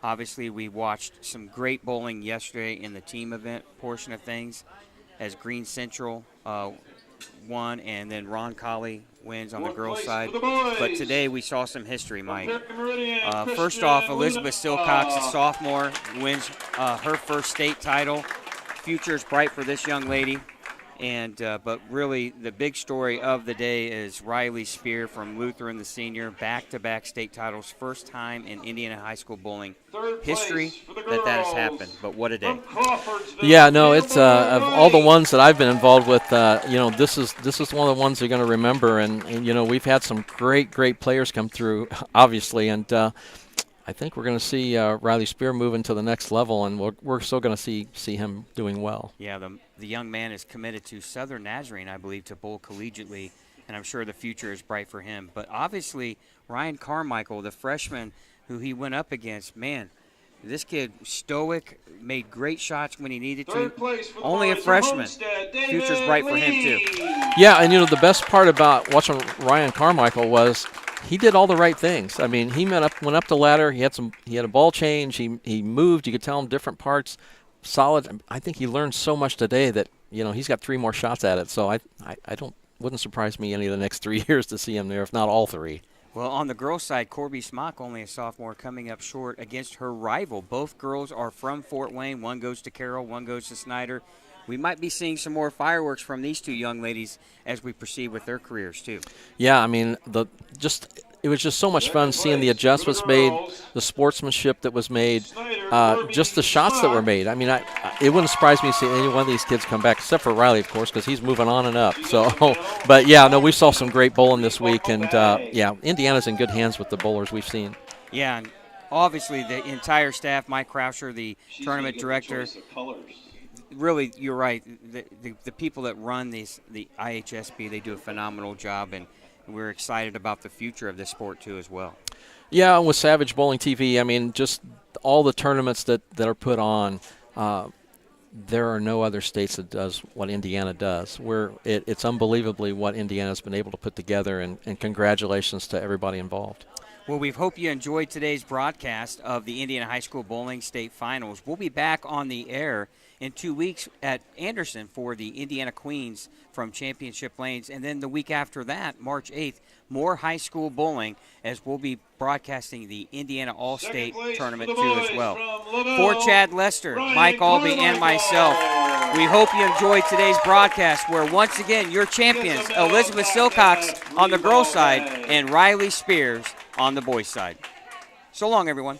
Obviously, we watched some great bowling yesterday in the team event portion of things as Green Central won, and then Ron Colley wins on the girls' side. But today we saw some history, Mike. First off, Elizabeth Silcox, a sophomore, wins her first state title. Future is bright for this young lady, and but really the big story of the day is Riley Spear from Lutheran, the senior, back-to-back state titles, first time in Indiana high school bowling history that has happened. But what a day! Yeah, no, it's of all the ones that I've been involved with, this is one of the ones they're going to remember, and we've had some great players come through, obviously, and. I think we're going to see Riley Spear moving to the next level, and we're still going to see him doing well. Yeah, the young man is committed to Southern Nazarene, I believe, to bowl collegiately, and I'm sure the future is bright for him. But obviously, Ryan Carmichael, the freshman who he went up against, man, this kid, stoic, made great shots when he needed to. Only a freshman. Future's bright for him, too. Yeah, and the best part about watching Ryan Carmichael was he did all the right things. I mean, he went up the ladder. He had a ball change. He moved. You could tell him different parts. Solid. I think he learned so much today that he's got 3 more shots at it. So I wouldn't surprise me any of the next 3 years to see him there, if not all 3. Well, on the girls' side, Corby Smock, only a sophomore, coming up short against her rival. Both girls are from Fort Wayne. One goes to Carroll, one goes to Snyder. We might be seeing some more fireworks from these two young ladies as we proceed with their careers, too. Yeah, I mean, it was just so much fun seeing the adjustments made, the sportsmanship that was made, just the shots that were made. I mean, it wouldn't surprise me to see any one of these kids come back, except for Riley, of course, because he's moving on and up. So, but yeah, no, we saw some great bowling this week, and Indiana's in good hands with the bowlers we've seen. Yeah, and obviously the entire staff, Mike Croucher, the tournament director. Really, you're right. The people that run the IHSB, they do a phenomenal job, and we're excited about the future of this sport, too, as well. Yeah, with Savage Bowling TV, I mean, just all the tournaments that are put on, there are no other states that does what Indiana does. It's unbelievably what Indiana's been able to put together, and congratulations to everybody involved. Well, we hope you enjoyed today's broadcast of the Indiana High School Bowling State Finals. We'll be back on the air in 2 weeks at Anderson for the Indiana Queens from Championship Lanes. And then the week after that, March 8th, more high school bowling as we'll be broadcasting the Indiana All-State Tournament too as well. For Chad Lester, Mike Albee, and myself, we hope you enjoyed today's broadcast where once again your champions, Elizabeth Silcox on the girls' side and Riley Spears on the boys' side. So long, everyone.